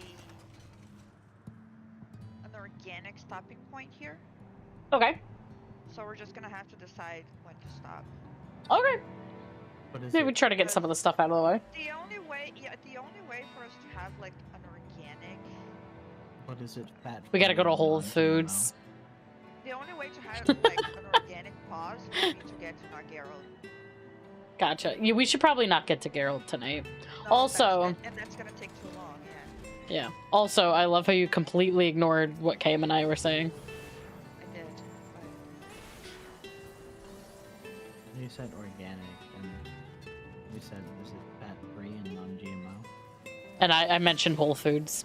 organic stopping point here. Okay. So we're just gonna have to decide when to stop. Okay. Maybe we try to get some of the stuff out of the way. The only way for us to have like an organic. What is it? Fat. We gotta go to Whole Foods. The only way to have like an organic pause would be to get to Nagero. Gotcha. Yeah, we should probably not get to Geralt tonight. No, Also, that's gonna take too long. yeah. Also, I love how you completely ignored what Cam and I were saying. I did. You said organic, and you said was it fat-free and non-GMO? And I mentioned Whole Foods.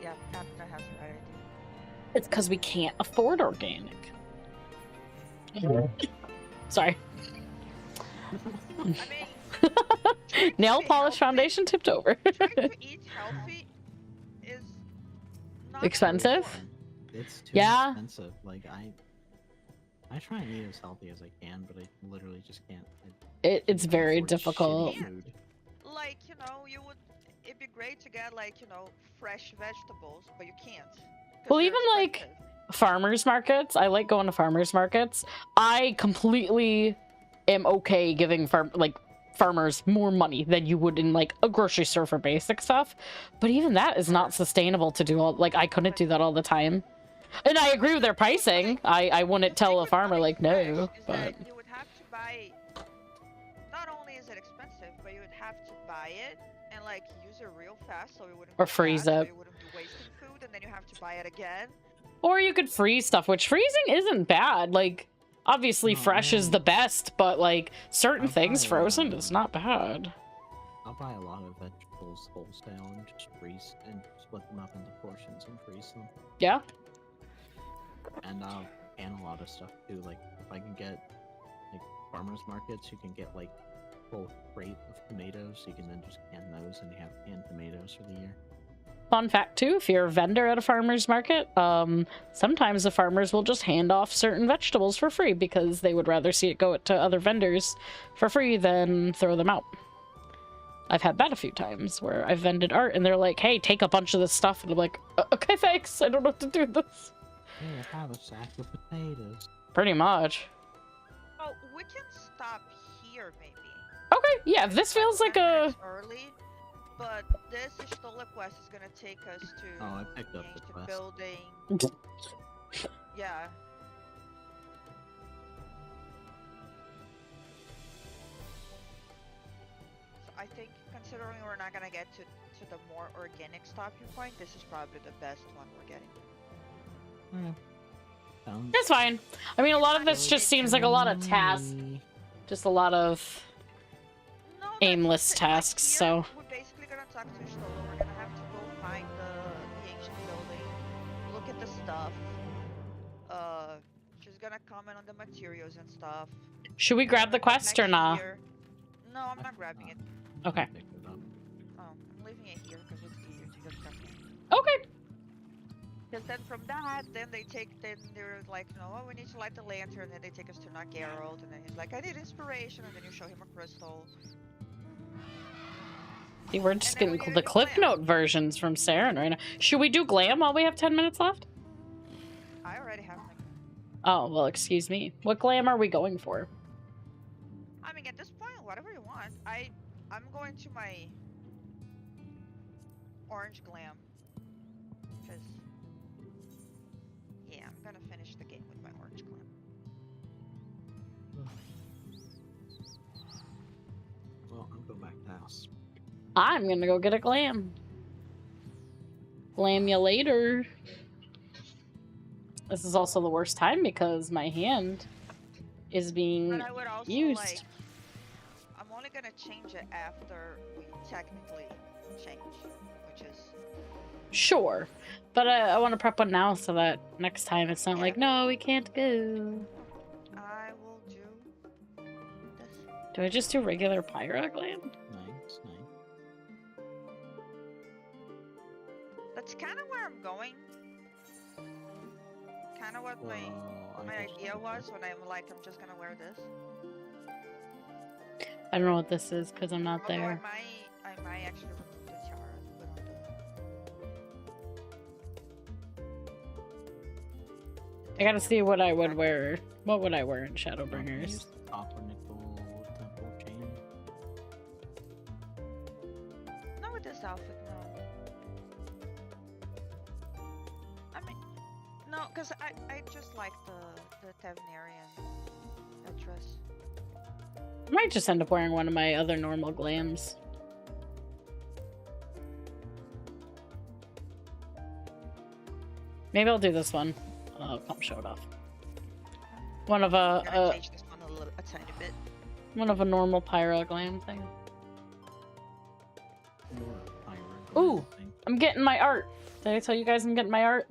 Yeah, Captain has the right idea. It's because we can't afford organic. Sorry. Nail polish foundation tipped over. Trying to eat healthy is not Expensive? It's too Yeah. expensive. Like I try and eat as healthy as I can, but I literally just can't. It's very difficult. Like, you know, it'd be great to get like, you know, fresh vegetables, but you can't. Well, even like farmers markets, I like going to farmers markets. I completely am okay giving farmers more money than you would in like a grocery store for basic stuff. But even that is not sustainable to do all, like I couldn't do that all the time. And I agree with their pricing. I wouldn't tell a farmer like no, but You would have to buy, not only is it expensive, but you would have to buy it and like use it real fast so it wouldn't or go freeze bad, so it. you wouldn't be wasting food, and then you have to buy it again. Or you could freeze stuff, which freezing isn't bad. Like, obviously fresh is the best, but like certain things frozen is not bad. I'll buy a lot of vegetables wholesale and just freeze and split them up into portions and freeze them. Yeah. And I'll can a lot of stuff too. Like if I can get like farmers markets, you can get like full crate of tomatoes. You can then just can those, and you have canned tomatoes for the year. Fun fact too, if you're a vendor at a farmer's market, sometimes the farmers will just hand off certain vegetables for free because they would rather see it go to other vendors for free than throw them out. I've had that a few times where I've vended art and they're like, hey, take a bunch of this stuff. And I'm like, okay, thanks. I don't know what to do with this. Here, have a sack of potatoes. Pretty much. Oh, we can stop here maybe. Okay, yeah, if this feels like a... early, but this Ishtola quest is gonna take us to I picked up the ancient quest. building. Yeah. So I think, considering we're not gonna get to the more organic stopping point, this is probably the best one we're getting. That's fine. I mean, a lot of this just seems like a lot of tasks. Just a lot of aimless tasks, so... We're basically gonna talk to Ishtola. We're gonna have to go find the ancient building, look at the stuff. She's gonna comment on the materials and stuff. Should we grab the quest or not? No, I'm not grabbing it. Okay. Oh, I'm leaving it here because it's easier to just grab it. Okay. Because then from that, then they're like, no, we need to light the lantern, and then they take us to Geralt, and then he's like, I need inspiration, and then you show him a crystal. See, we're just getting the Cliff Note versions from Saren right now. Should we do glam while we have 10 minutes left? I already have my... Oh, well, excuse me. What glam are we going for? I mean, at this point, whatever you want. I'm going to my... orange glam. Because, yeah, I'm gonna finish the game with my orange glam. Well, I'll go back to the house. I'm gonna go get a glam. Glam you later. This is also the worst time because my hand is being But I would also used. like. I'm only gonna change it after we technically change, which is. Sure. But I want to prep one now so that next time it's not like, no, we can't go. I will do this. Do I just do regular Pyra glam? Nice, nice. That's kind of where I'm going. Kind of what my idea was when I'm like, I'm just gonna wear this. I don't know what this is because I'm not Although there. I might actually remove the tiara and put on I gotta see what I would wear. What would I wear in Shadowbringers? Copper nickel temple chain. Not with this outfit, no. I mean, no, because I just like the Tavnerian dress. I might just end up wearing one of my other normal glams. Maybe I'll do this one. I'll show it off. One of I'm gonna change this one a tiny bit. one of a normal Pyra glam thing. Ooh, I'm getting my art. Did I tell you guys I'm getting my art?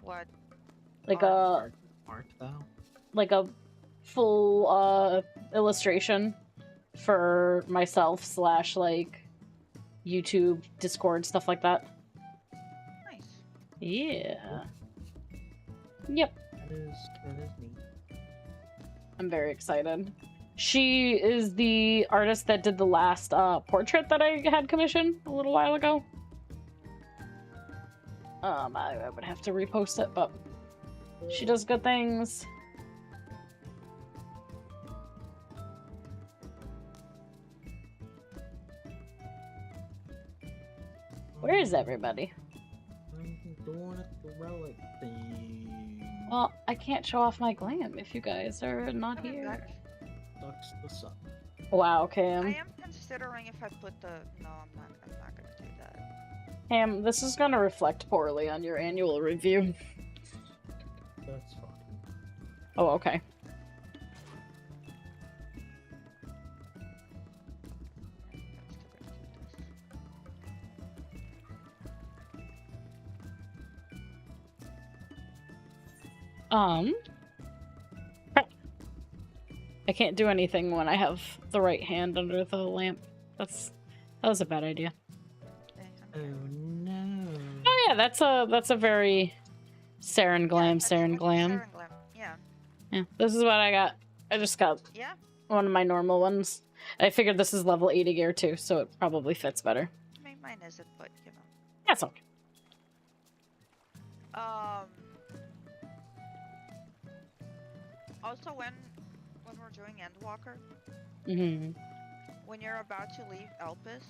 What? Like art though? like a full illustration for myself / like YouTube, Discord, stuff like that. Nice. Yeah. Yep. That is neat. I'm very excited. She is the artist that did the last portrait that I had commissioned a little while ago. I would have to repost it, but she does good things. Where is everybody? I'm doing the relic thing. Well, I can't show off my glam if you guys are not here. Ducks the sun. Wow, Cam. I am considering if I put the. No, I'm not gonna do that. Cam, this is gonna reflect poorly on your annual review. That's fine. Oh, okay. I can't do anything when I have the right hand under the lamp. That was a bad idea. Oh no. Oh yeah, that's a very Saren glam, Saren glam. Yeah. Yeah, this is what I got. I just got one of my normal ones. I figured this is level 80 gear too, so it probably fits better. I mean, mine isn't, but you know. That's okay. Also, when we're doing Endwalker, when you're about to leave Elpis,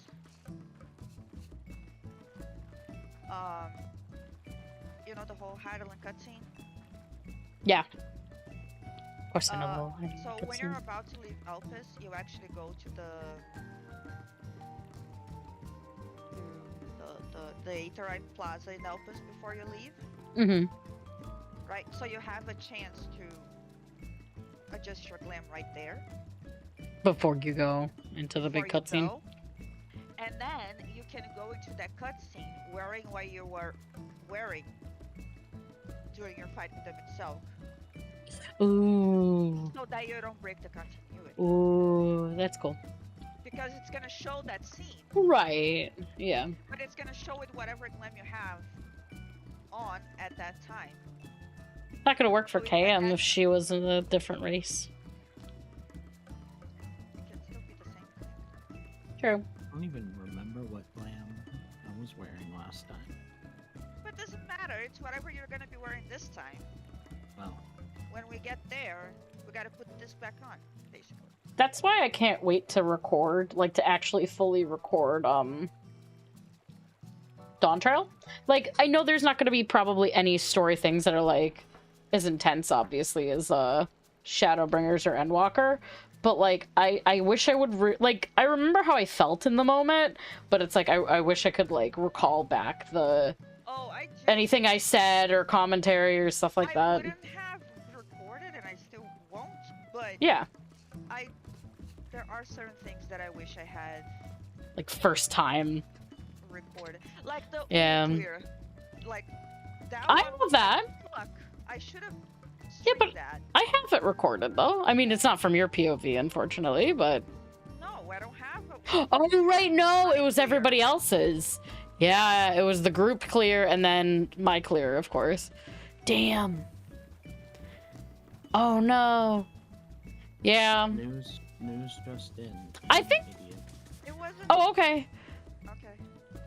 you know the whole Heidelin cutscene? Yeah. Of course I know the So when you're about to leave Elpis, you actually go to the Aetheryte Plaza in Elpis before you leave. Right? So you have a chance to adjust your glam right there. Before you go into the big cutscene. And then you can go into that cutscene wearing what you were wearing during your fight with them itself. Ooh. So that you don't break the continuity. Ooh, that's cool. Because it's gonna show that scene. Right. Yeah. But it's gonna show it whatever glam you have on at that time. Not gonna work for KM if she was in a different race. It can still be the same thing. True. I don't even remember what glam I was wearing last time. But it doesn't matter, it's whatever you're gonna be wearing this time. Well. When we get there, we gotta put this back on, basically. That's why I can't wait to record, like to actually fully record Dawn Trail. Like, I know there's not going to be probably any story things that are, like, as intense, obviously, as Shadowbringers or Endwalker. But, like, I wish I would, like, I remember how I felt in the moment, but it's like, I wish I could, like, recall back the... anything I said or commentary or stuff like that. I wouldn't have recorded, and I still won't, but... Yeah. There are certain things that I wish I had... like, first time. Recorded. Like, the clear. Like, that I one have was that. Like, fuck, I should have... Yeah, but I have it recorded, though. I mean, it's not from your POV, unfortunately, but... No, I don't have it. Oh, right, no! It was everybody else's. Yeah, it was the group clear, and then my clear, of course. Damn. Oh, no. Yeah. News just in. I think... It wasn't... Oh, okay. Okay.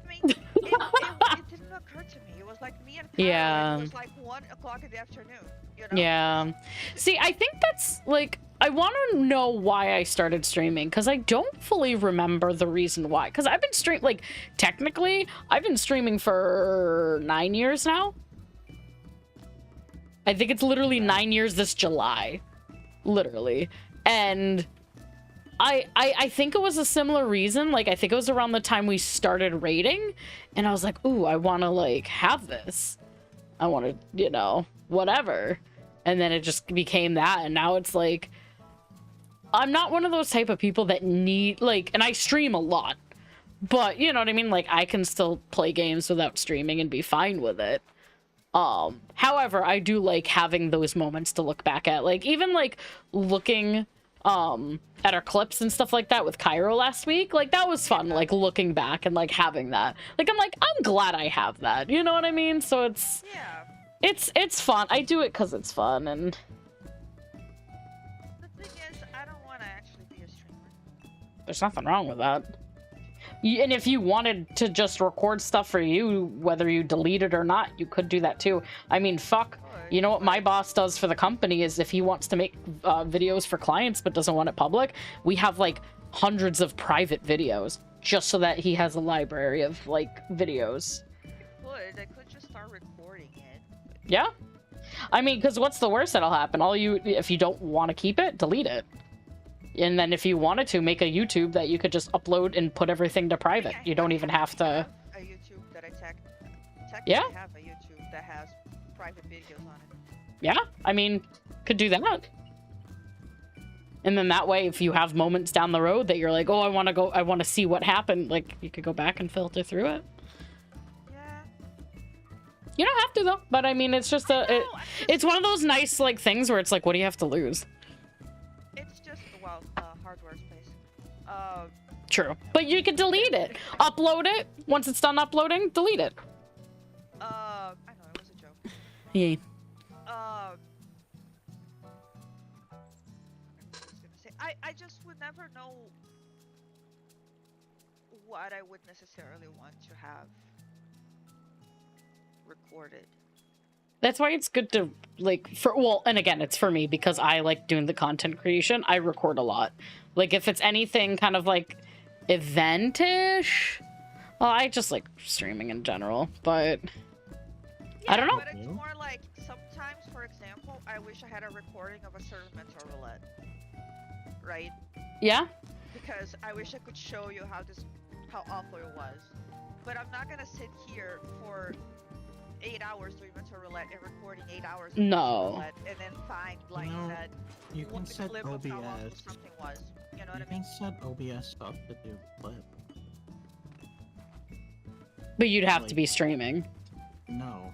I mean, it didn't occur to me. It was like me and Kyle, Yeah. It was like 1 o'clock in the afternoon, you know? Yeah. See, I think that's, like... I want to know why I started streaming, because I don't fully remember the reason why. Because I've been streaming... Like, technically, I've been streaming for 9 years now. I think it's literally 9 years this July. Literally. And... I think it was a similar reason. Like, I think it was around the time we started raiding, and I was like, ooh, I want to, like, have this. I want to, you know, whatever. And then it just became that, and now it's like, I'm not one of those type of people that need, like, and I stream a lot, but, you know what I mean? Like, I can still play games without streaming and be fine with it. However, I do like having those moments to look back at. Like, even, like, looking... at our clips and stuff like that with Cairo last week, like, that was fun, like, looking back and, like, having that. Like, I'm glad I have that, you know what I mean? So it's... Yeah. It's fun. I do it because it's fun, and... The thing is, I don't want to actually be a streamer. There's nothing wrong with that. And if you wanted to just record stuff for you, whether you delete it or not, you could do that too. I mean, fuck. You know what my boss does for the company is if he wants to make videos for clients but doesn't want it public, we have, like, hundreds of private videos just so that he has a library of, like, videos. I could just start recording it. Yeah. I mean, because what's the worst that'll happen? If you don't want to keep it, delete it. And then if you wanted to, make a YouTube that you could just upload and put everything to private. You don't even have to... A YouTube that I Yeah. have a YouTube that has private videos on it. Yeah, I mean, could do that. And then that way, if you have moments down the road that you're like, oh, I want to see what happened, like, you could go back and filter through it. Yeah. You don't have to, though. But, I mean, it's just it's one of those nice, like, things where it's like, what do you have to lose? It's just, well, hardware space. True. But you could delete it. Upload it. Once it's done uploading, delete it. I know, it was a joke. Yeah. I just would never know what I would necessarily want to have recorded. That's why it's good to, like, and again, it's for me because I like doing the content creation. I record a lot. Like, if it's anything kind of like event-ish, well, I just like streaming in general, but yeah, I don't know. But it's more like sometimes, for example, I wish I had a recording of a certain mental roulette. Right? Yeah? Because I wish I could show you how awful it was. But I'm not gonna sit here for 8 hours doing mental roulette and recording 8 hours of mental roulette and then find like that you can set clip of how awful OBS. something was. You know what I You mean? can set OBS stuff to do clip. But you'd have to be streaming. No.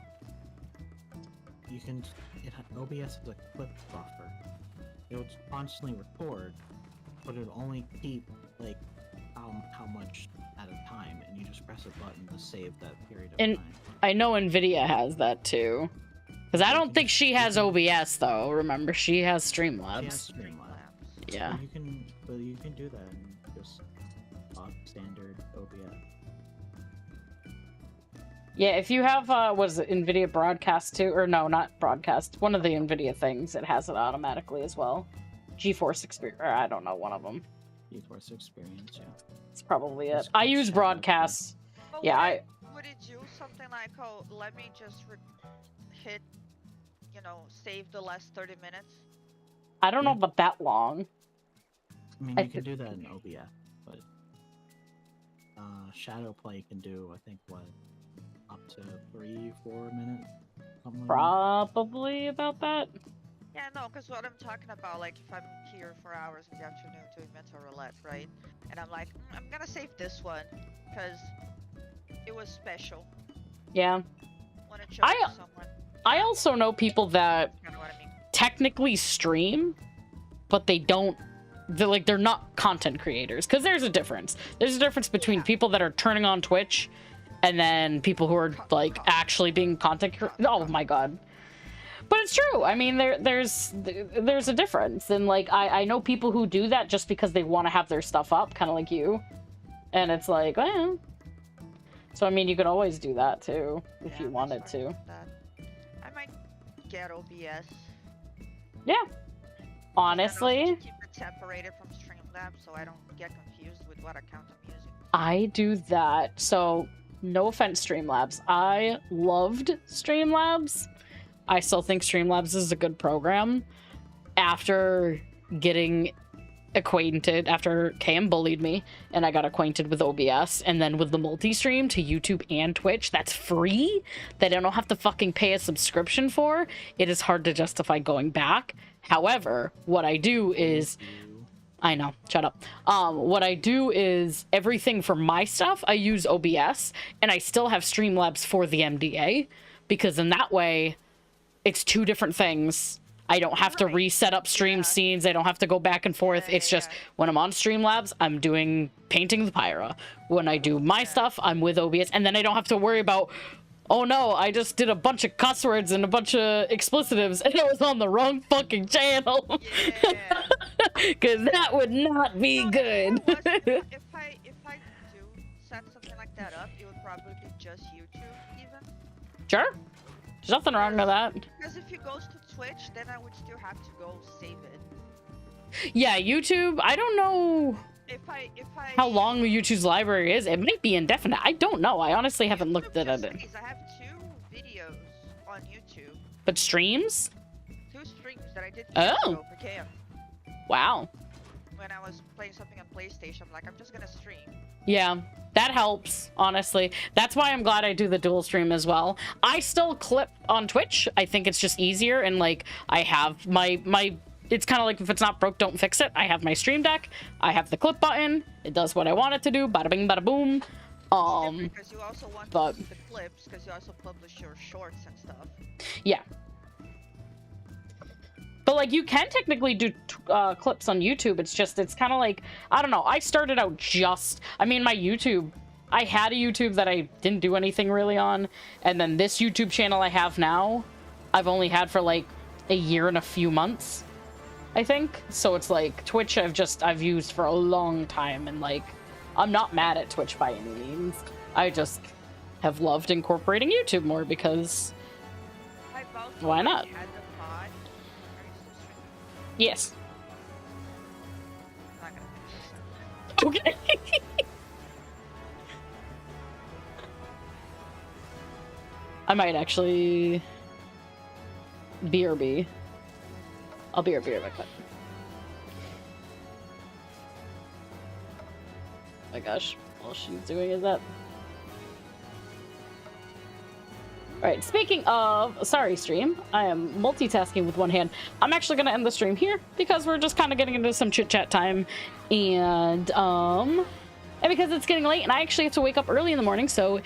You can. OBS is a clip buffer. It would constantly record, but it would only keep, like, how much at a time, and you just press a button to save that period of time. I know NVIDIA has that too. Because I don't think she has OBS though, remember? She has Streamlabs. She has Streamlabs. Yeah. But you can do that in just standard OBS. Yeah, if you have, what is it, NVIDIA Broadcast too? Or no, not Broadcast. One of the NVIDIA things, it has it automatically as well. GeForce Experience, or I don't know, one of them. GeForce Experience, yeah. It's probably it. I use Broadcast. But Yeah, would it use something like, oh, let me just hit, you know, save the last 30 minutes? I don't know about that long. I mean, you can do that in OBS, but Shadowplay can do, I think, what, up to 3-4 minutes? Something like Probably about that. Yeah, no, because what I'm talking about, like, if I'm here for hours in the afternoon doing mental roulette, right? And I'm like, I'm gonna save this one, because it was special. Yeah. Want to show it to someone. I also know people that You know what I mean? technically stream, but they don't. They're not content creators, because there's a difference. There's a difference between people that are turning on Twitch, and then people who are like actually being content. Oh my god. But it's true. I mean, there's a difference, and like I know people who do that just because they want to have their stuff up, kind of like you, and it's like, well. So I mean, you could always do that too if you wanted to. I might get OBS. Yeah. Honestly. Keep it separated from Streamlabs so I don't get confused with what account I'm using. I do that. So no offense, Streamlabs. I loved Streamlabs. I still think Streamlabs is a good program. After getting acquainted, after KM bullied me, and I got acquainted with OBS, and then with the multi-stream to YouTube and Twitch, that's free, that I don't have to fucking pay a subscription for, it is hard to justify going back. However, what I do is... I know, shut up. What I do is everything for my stuff, I use OBS, and I still have Streamlabs for the MDA, because in that way, it's two different things. I don't have to reset up stream scenes. I don't have to go back and forth. It's just when I'm on Streamlabs, I'm doing Painting the Pyra. When I do my stuff, I'm with OBS, and then I don't have to worry about, oh no, I just did a bunch of cuss words and a bunch of explicitives, and it was on the wrong fucking channel. Because that would not be good. If I do set something like that up, it would probably be just YouTube even. Sure. There's nothing wrong with that. Because if it goes to Twitch, then I would still have to go save it. Yeah, YouTube, I don't know how long YouTube's library is. It might be indefinite. I don't know. I honestly haven't looked at it. I have 2 videos on YouTube. But streams? 2 streams that I did Oh. for KM. Wow. When I was playing something on PlayStation, I'm like, I'm just gonna stream. Yeah, that helps, honestly. That's why I'm glad I do the dual stream as well. I still clip on Twitch. I think it's just easier, and like I have my it's kind of like if it's not broke, don't fix it. I have my stream deck. I have the clip button. It does what I want it to do. Bada bing, bada boom. Because you also want to see the clips, because you also publish your shorts and stuff. Yeah. But like you can technically do clips on YouTube. It's just, it's kind of like, I don't know. I started out I mean, my YouTube, I had a YouTube that I didn't do anything really on. And then this YouTube channel I have now, I've only had for like a year and a few months, I think. So it's like Twitch I've used for a long time. And like, I'm not mad at Twitch by any means. I just have loved incorporating YouTube more because why not? Yes. Okay. I might actually BRB. I'll BRB real quick. Oh my gosh, all she's doing is that. Alright, speaking of, sorry stream, I am multitasking with one hand. I'm actually going to end the stream here because we're just kind of getting into some chit-chat time. And because it's getting late and I actually have to wake up early in the morning, so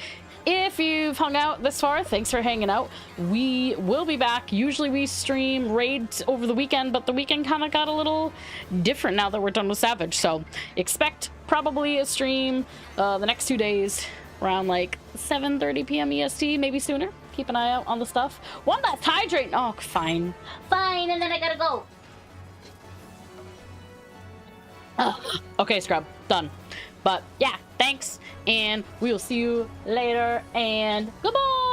if you've hung out this far, thanks for hanging out. We will be back. Usually we stream raids over the weekend, but the weekend kind of got a little different now that we're done with Savage. So expect probably a stream the next 2 days around like 7:30 p.m. EST, maybe sooner. Keep an eye out on the stuff. One last hydrate. Oh, fine. Fine, and then I gotta go. Okay, Scrub. Done. But yeah, thanks. And we will see you later. And goodbye.